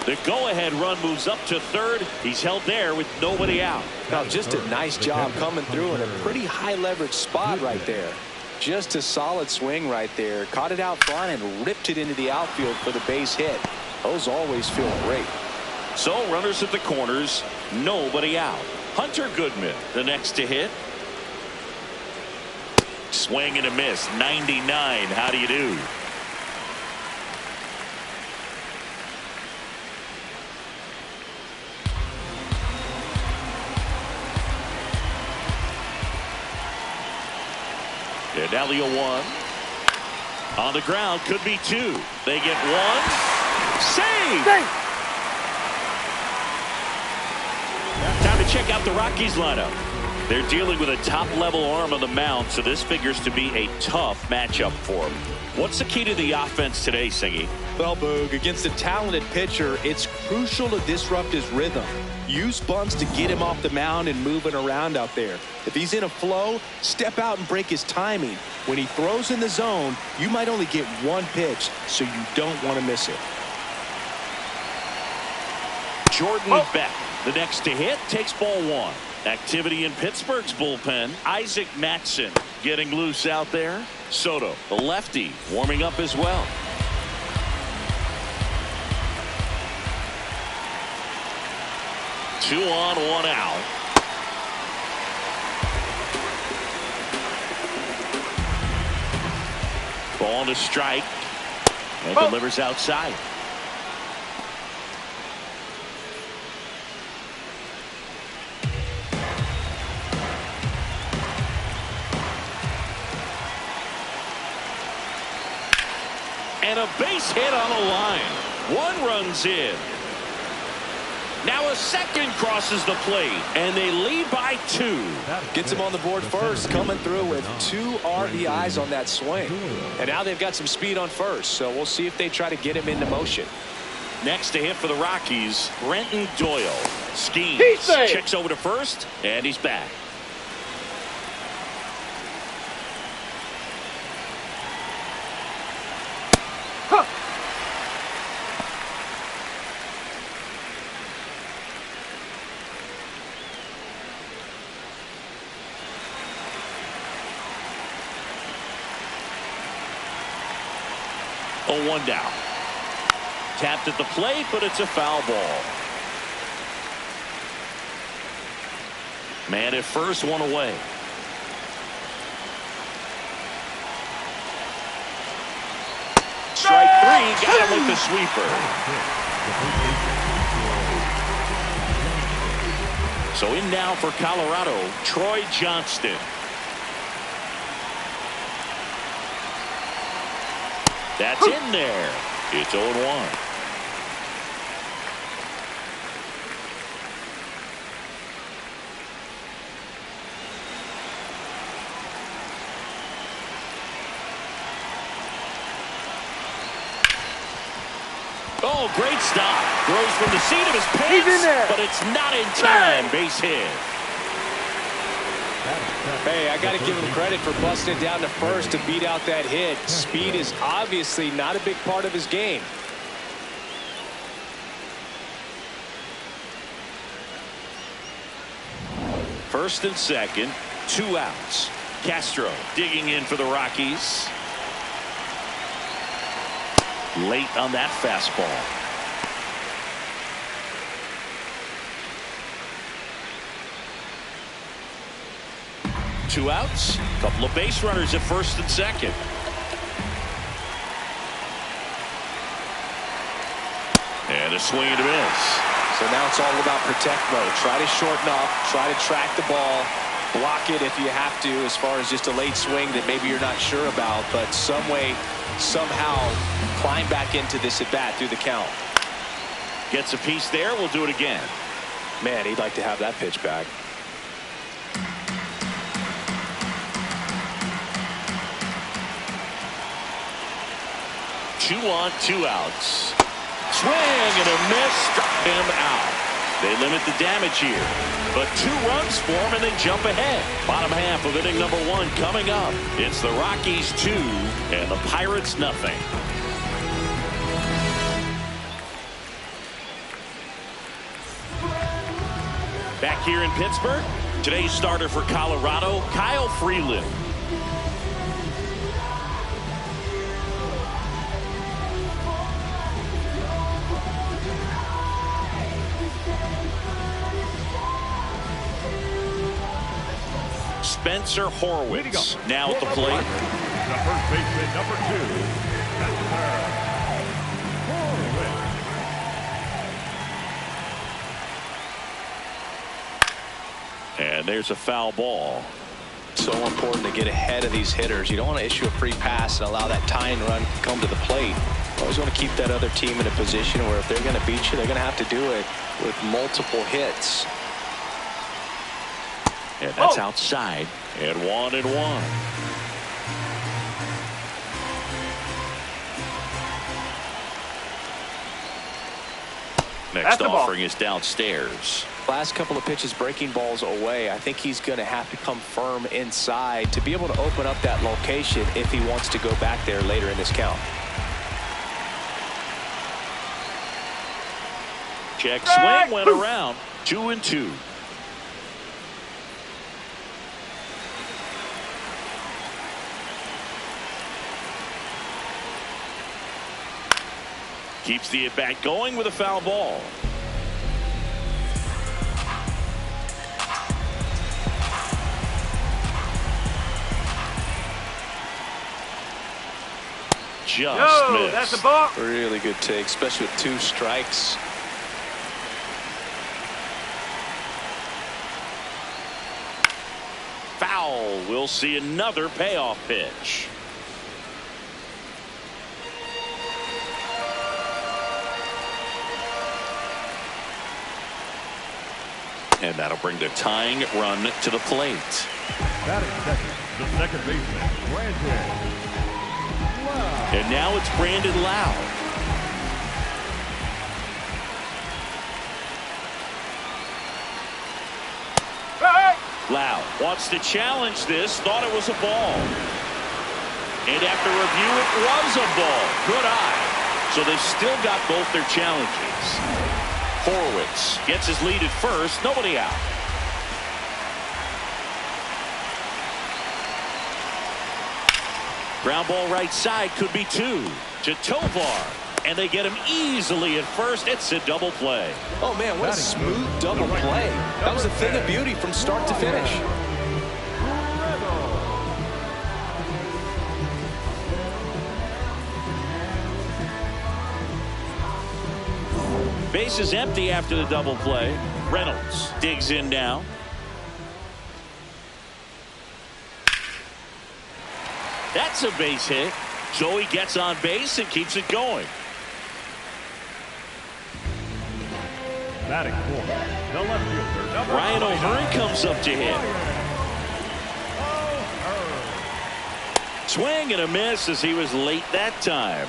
The go-ahead run moves up to third. He's held there with nobody out. Now, just a nice job coming through in a pretty high leverage spot right there. Just a solid swing right there. Caught it out front and ripped it into the outfield for the base hit. Those always feel great. So runners at the corners, nobody out. Hunter Goodman, the next to hit. Swing and a miss. 99. How do you do? And now the 0-1. On the ground, could be 2. They get 1. Save! Time to check out the Rockies lineup. They're dealing with a top-level arm on the mound, so this figures to be a tough matchup for them. What's the key to the offense today, Singy? Well, Boog, against a talented pitcher, it's crucial to disrupt his rhythm. Use bunts to get him off the mound and moving around out there. If he's in a flow, step out and break his timing. When he throws in the zone, you might only get one pitch, so you don't want to miss it. Jordan Beck, the next to hit, takes ball 1. Activity in Pittsburgh's bullpen. Isaac Matson getting loose out there. Soto, the lefty, warming up as well. Two on, 1 out. Ball to strike. And delivers outside. And a base hit on a line. 1 runs in. Now a second crosses the plate, and they lead by 2. Gets him on the board first, coming through with 2 RBIs on that swing. And now they've got some speed on first, so we'll see if they try to get him into motion. Next to hit for the Rockies, Brenton Doyle. Schemes, checks over to first, and he's back. Oh, 1 down. Tapped at the plate, but it's a foul ball. Man at first, one away. Strike three, got him with the sweeper. So in now for Colorado, Troy Johnston. That's in there. It's 0-1. Oh, great stop. Throws from the seat of his pants, but it's not in time. Base hit. Hey, I got to give him credit for busting it down to first to beat out that hit. Speed is obviously not a big part of his game. First and second, 2 outs. Castro digging in for the Rockies. Late on that fastball. Two outs, couple of base runners at first and second. And a swing and a miss. So now it's all about protect mode. Try to shorten up, try to track the ball, block it if you have to, as far as just a late swing that maybe you're not sure about, but some way, somehow climb back into this at bat through the count. Gets a piece there. We'll do it again. Man, he'd like to have that pitch back. Two on, 2 outs. Swing and a miss, struck him out. They limit the damage here, but 2 runs for him and they jump ahead. Bottom half of inning number 1 coming up. It's the Rockies 2 and the Pirates nothing. Back here in Pittsburgh, today's starter for Colorado, Kyle Freeland. Spencer Horwitz now at the plate. The first baseman, number 2, Spencer Horwitz. And there's a foul ball. So important to get ahead of these hitters. You don't want to issue a free pass and allow that tying run to come to the plate. You always want to keep that other team in a position where if they're going to beat you, they're going to have to do it with multiple hits. And that's outside. And 1-1. Next offering is downstairs. Last couple of pitches breaking balls away. I think he's going to have to come firm inside to be able to open up that location if he wants to go back there later in this count. Check swing went around. 2-2. Keeps the at-bat going with a foul ball. Just missed. That's a ball. Really good take, especially with 2 strikes. Foul. We'll see another payoff pitch. And that'll bring the tying run to the plate. Batting second, the second baseman, Brandon Lowe. And now it's Brandon Lowe. Lowe wants to challenge this, thought it was a ball. And after review, it was a ball. Good eye. So they've still got both their challenges. Horwitz gets his lead at first, nobody out. Ground ball right side, could be 2 to Tovar, and they get him easily at first. It's a double play. Oh, man, what a smooth double play. That was a thing of beauty from start to finish. Base is empty after the double play. Reynolds digs in now. That's a base hit. So he gets on base and keeps it going. Batting fourth, the left fielder, Ryan O'Hearn comes up to hit. Swing and a miss as he was late that time.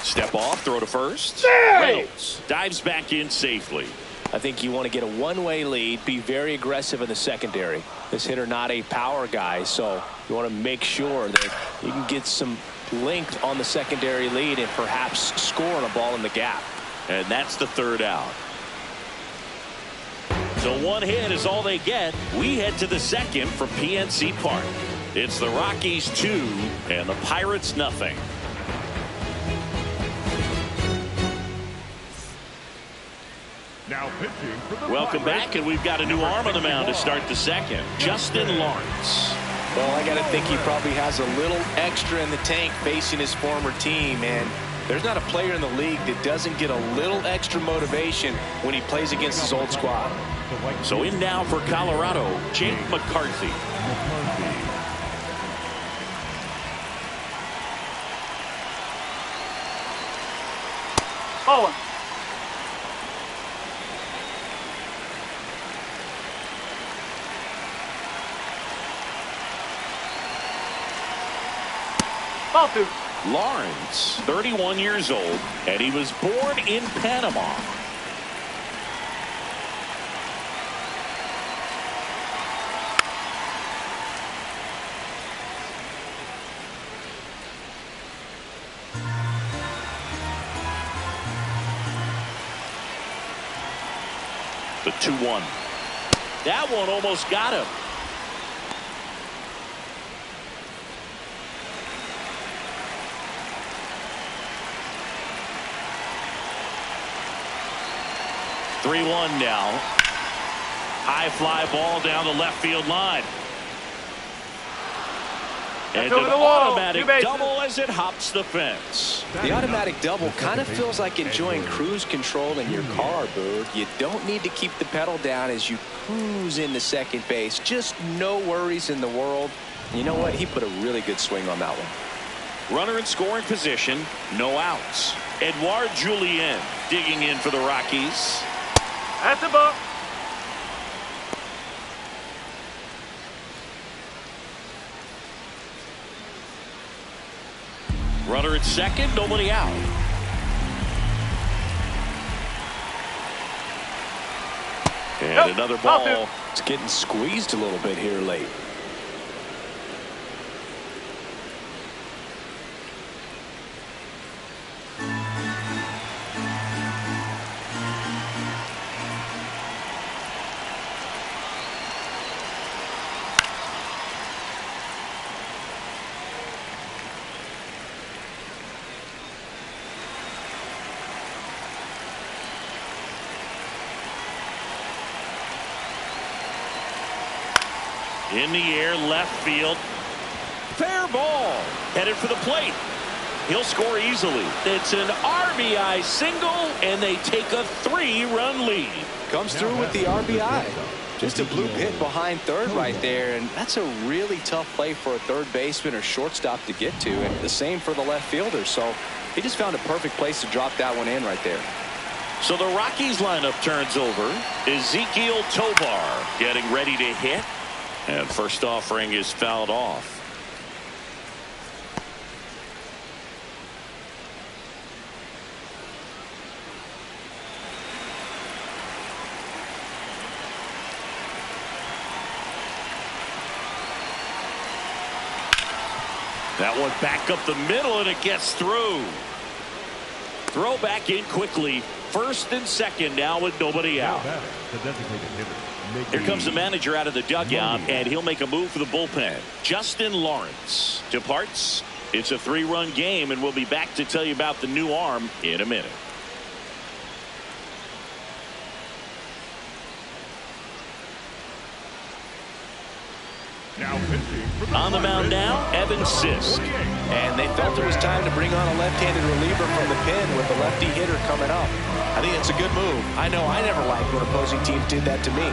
Step off, throw to first. Reynolds dives back in safely. I think you want to get a one-way lead, be very aggressive in the secondary. This hitter not a power guy, so you want to make sure that you can get some length on the secondary lead and perhaps score on a ball in the gap. And that's the third out. So one hit is all they get. We head to the second from PNC Park. It's the Rockies 2 and the Pirates nothing. Now pitching for the Welcome back, and we've got a new arm on the mound to start the second. Justin Lawrence. Well, I got to think he probably has a little extra in the tank facing his former team, and there's not a player in the league that doesn't get a little extra motivation when he plays against his old squad. So in now for Colorado, Jake McCarthy. Ball one. Ball two. Lawrence, 31 years old, and he was born in Panama. The 2-1. That one almost got him. Three-one now. High fly ball down the left field line. And an automatic double as it hops the fence. The automatic double kind of feels like enjoying cruise control in your car, Bird. You don't need to keep the pedal down as you cruise into second base. Just no worries in the world. You know what? He put a really good swing on that one. Runner in scoring position, no outs. Edouard Julien digging in for the Rockies. That's a ball. Runner at second, nobody out. And another ball. It's getting squeezed a little bit here late. In the air, left field. Fair ball. Headed for the plate. He'll score easily. It's an RBI single, and they take a 3-run lead. Comes through with the RBI. Just a bloop hit behind third right there, and that's a really tough play for a third baseman or shortstop to get to, and the same for the left fielder. So he just found a perfect place to drop that one in right there. So the Rockies lineup turns over. Ezekiel Tovar getting ready to hit. And first offering is fouled off. That one back up the middle, and it gets through. Throw back in quickly. First and second now with nobody out. The designated hitter. Here comes the manager out of the dugout, and he'll make a move for the bullpen. Justin Lawrence departs. It's a 3-run game, and we'll be back to tell you about the new arm in a minute. Now pitching on the mound now, Evan Sisk. And they felt it was time to bring on a left-handed reliever from the pen with the lefty hitter coming up. I think it's a good move. I know I never liked when opposing teams did that to me.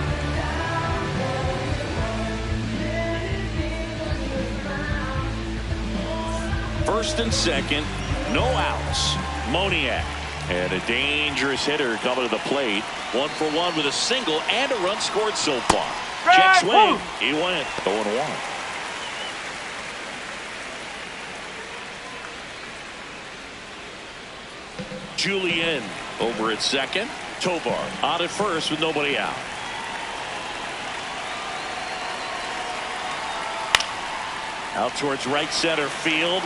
First and second, no outs. Moniak. And a dangerous hitter coming to the plate. 1 for 1 with a single and a run scored so far. Check swing. He went 0-1. Julian over at second. Tovar on at first with nobody out. Out towards right center field.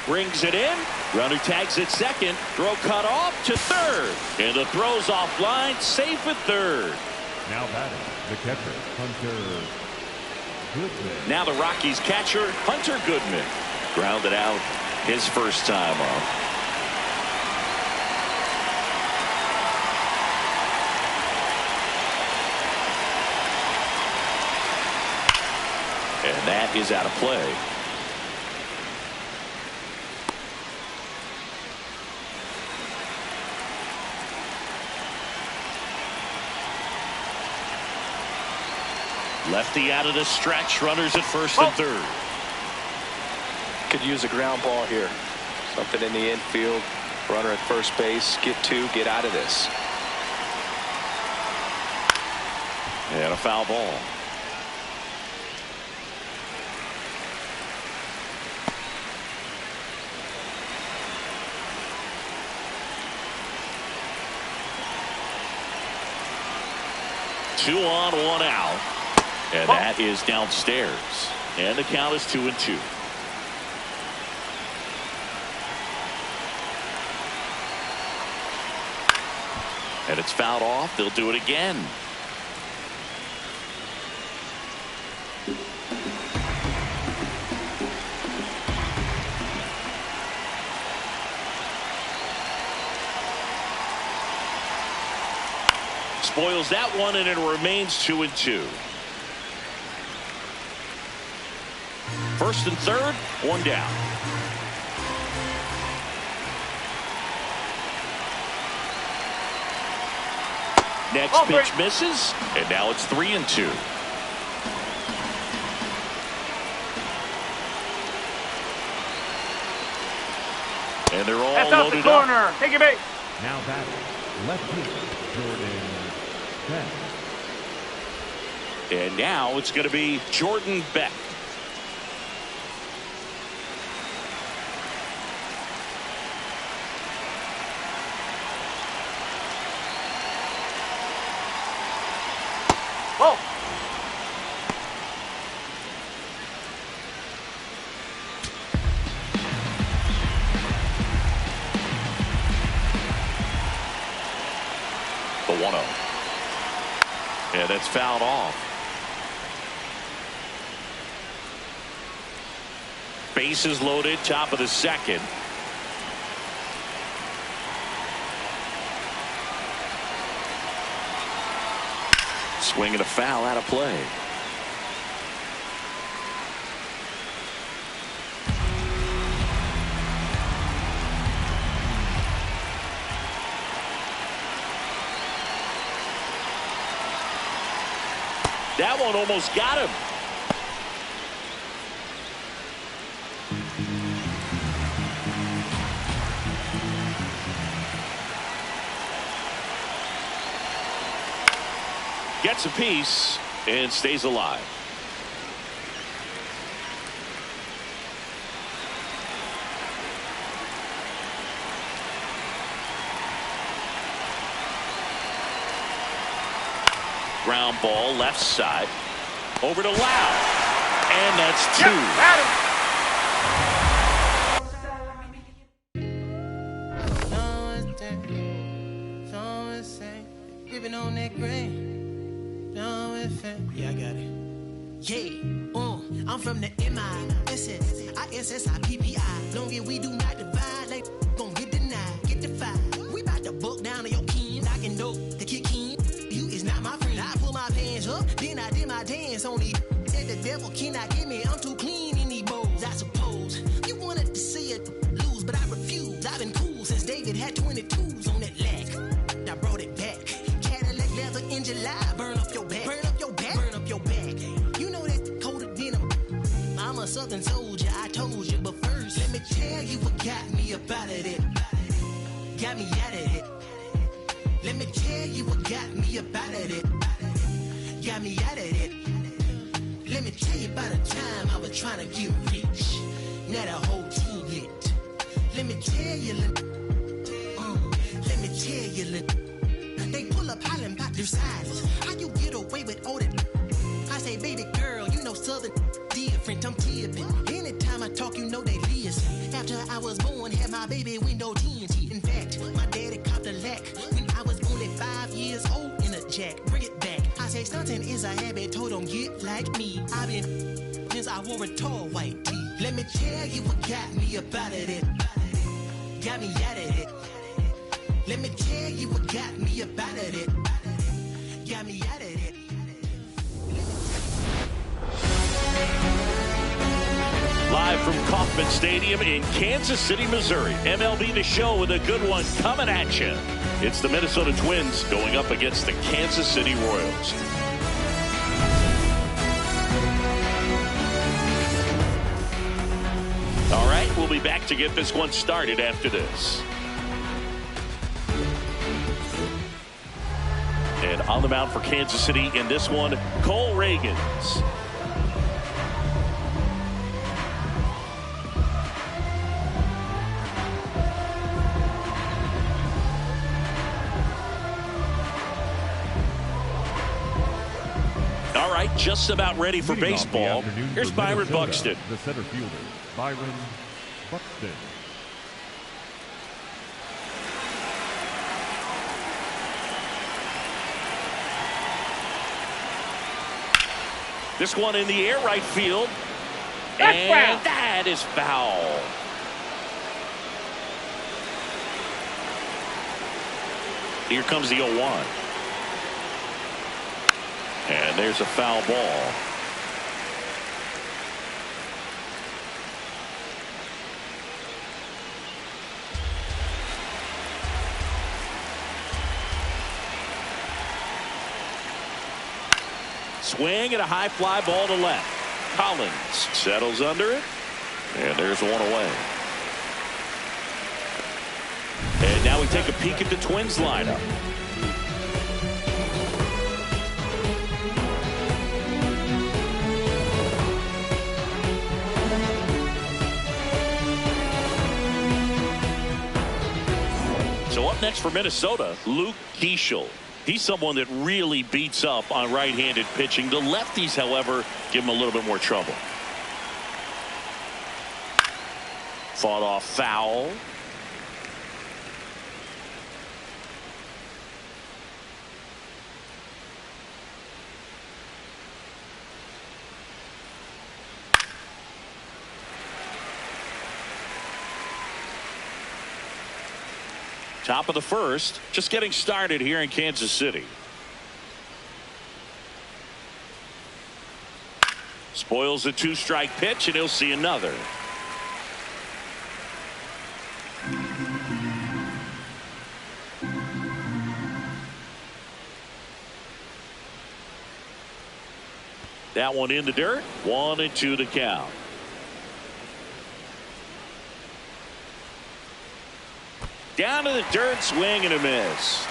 Brings it in. Runner tags at second. Throw cut off to third. And the throw's offline. Safe at third. Now batting, the catcher, Hunter Goodman. Now the Rockies catcher, Hunter Goodman. Grounded out his first time up. And that is out of play. Lefty out of the stretch. Runners at first and third. Could use a ground ball here. Something in the infield. Runner at first base. Get 2. Get out of this. And a foul ball. Two on, 1 out. And that is downstairs. And the count is 2-2. And it's fouled off. They'll do it again. Spoils that one, and it remains 2-2. First and third, 1 down. Next pitch misses, and now it's 3-2. And they're all loaded up. Take it back. Now batting, lefty, Jordan Beck. And now it's going to be Jordan Beck. Whoa. The 1-0. And that's fouled off. Bases loaded, top of the second. Swing and a foul, out of play. That one almost got him. Gets a piece and stays alive. Ground ball left side over to Lau, and that's 2. Giving on that green. No, yeah, I got it. Yeah, I'm from the MISSISSIPPI. Long as we do not divide, like gon' get denied, get defied. We bout to buck down on your kin, knocking dope to kick in. You is not my friend. I pull my pants up, then I did my dance on these. And the devil cannot get me, I'm too clean in these bowls. I suppose you wanted to see it lose, but I refuse. I've been cool since David had 22s on that lack. I brought it back. Cadillac leather in July, burn up your back, burn up your back, burn up your back. You know that coat of denim. I'm a southern soldier, I told you, but first let me tell you what got me up out of it. Got me out of it. Let me tell you what got me up out of it. Got me out of it. Let me tell you about a time I was trying to get rich. Now the whole team lit. Let me tell you, let me tell you, they pull up hollering about their sizes. How you get away with all that? I say, baby girl, you know southern different, I'm tipping. Anytime I talk, you know they listen. After I was born, had my baby window TNT. In fact, my daddy copped a lack when I was only 5 years old in a jack. Bring it back. I say stunting is a habit, told them get like me. I've been since I wore a tall white tee. Let me tell you what got me up out of it. Got me out of it. Let me tell you what got me up out of it. Got me out of it. Live from Kauffman Stadium in Kansas City, Missouri. MLB The Show with a good one coming at you. It's the Minnesota Twins going up against the Kansas City Royals. All right, we'll be back to get this one started after this. And on the mound for Kansas City in this one, Cole Reagans. All right, just about ready for baseball. Here's Byron Buxton. The center fielder, Byron Buxton. This one in the air, right field. And that is foul. Here comes the 0-1. And there's a foul ball. Swing and a high fly ball to left. Collins settles under it. And there's one away. And now we take a peek at the Twins lineup. So up next for Minnesota, Luke Keeschel. He's someone that really beats up on right-handed pitching. The lefties, however, give him a little bit more trouble. Fought off foul. Top of the first, just getting started here in Kansas City. Spoils the two-strike pitch, and he'll see another. That one in the dirt. 1-2 to count. Down to the dirt, swing and a miss.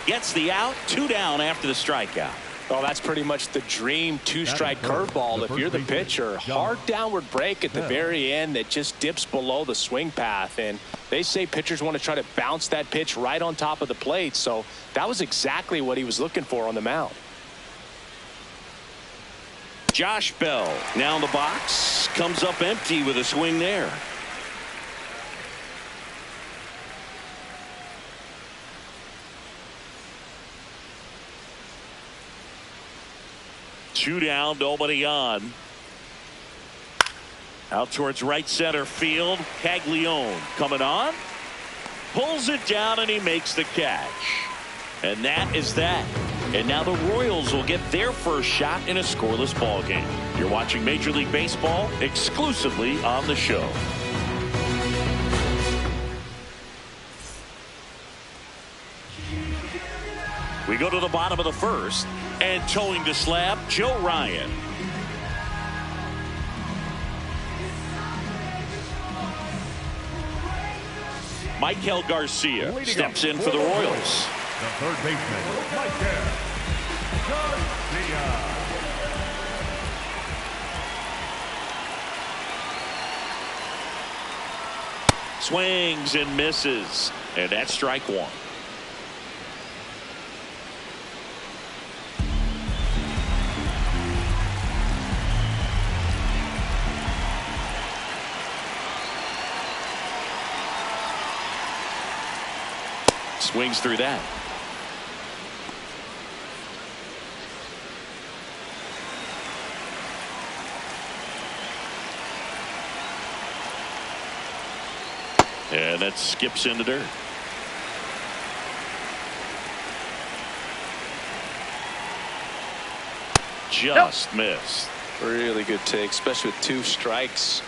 Gets the out, 2 down after the strikeout. Oh, that's pretty much the dream two-strike curveball. If you're the pitcher, hard downward break at the very end that just dips below the swing path. And they say pitchers want to try to bounce that pitch right on top of the plate. So that was exactly what he was looking for on the mound. Josh Bell now in the box, comes up empty with a swing there. 2 down, nobody on. Out towards right center field. Caglione coming on. Pulls it down and he makes the catch. And that is that. And now the Royals will get their first shot in a scoreless ball game. You're watching Major League Baseball exclusively on the show. We go to the bottom of the first, and towing the slab, Joe Ryan. Michael Garcia steps in for the Royals. The third baseman, Michael Garcia. Swings and misses, and that's strike one. Swings through that. And that skips into dirt. Just missed. Really good take, especially with 2 strikes.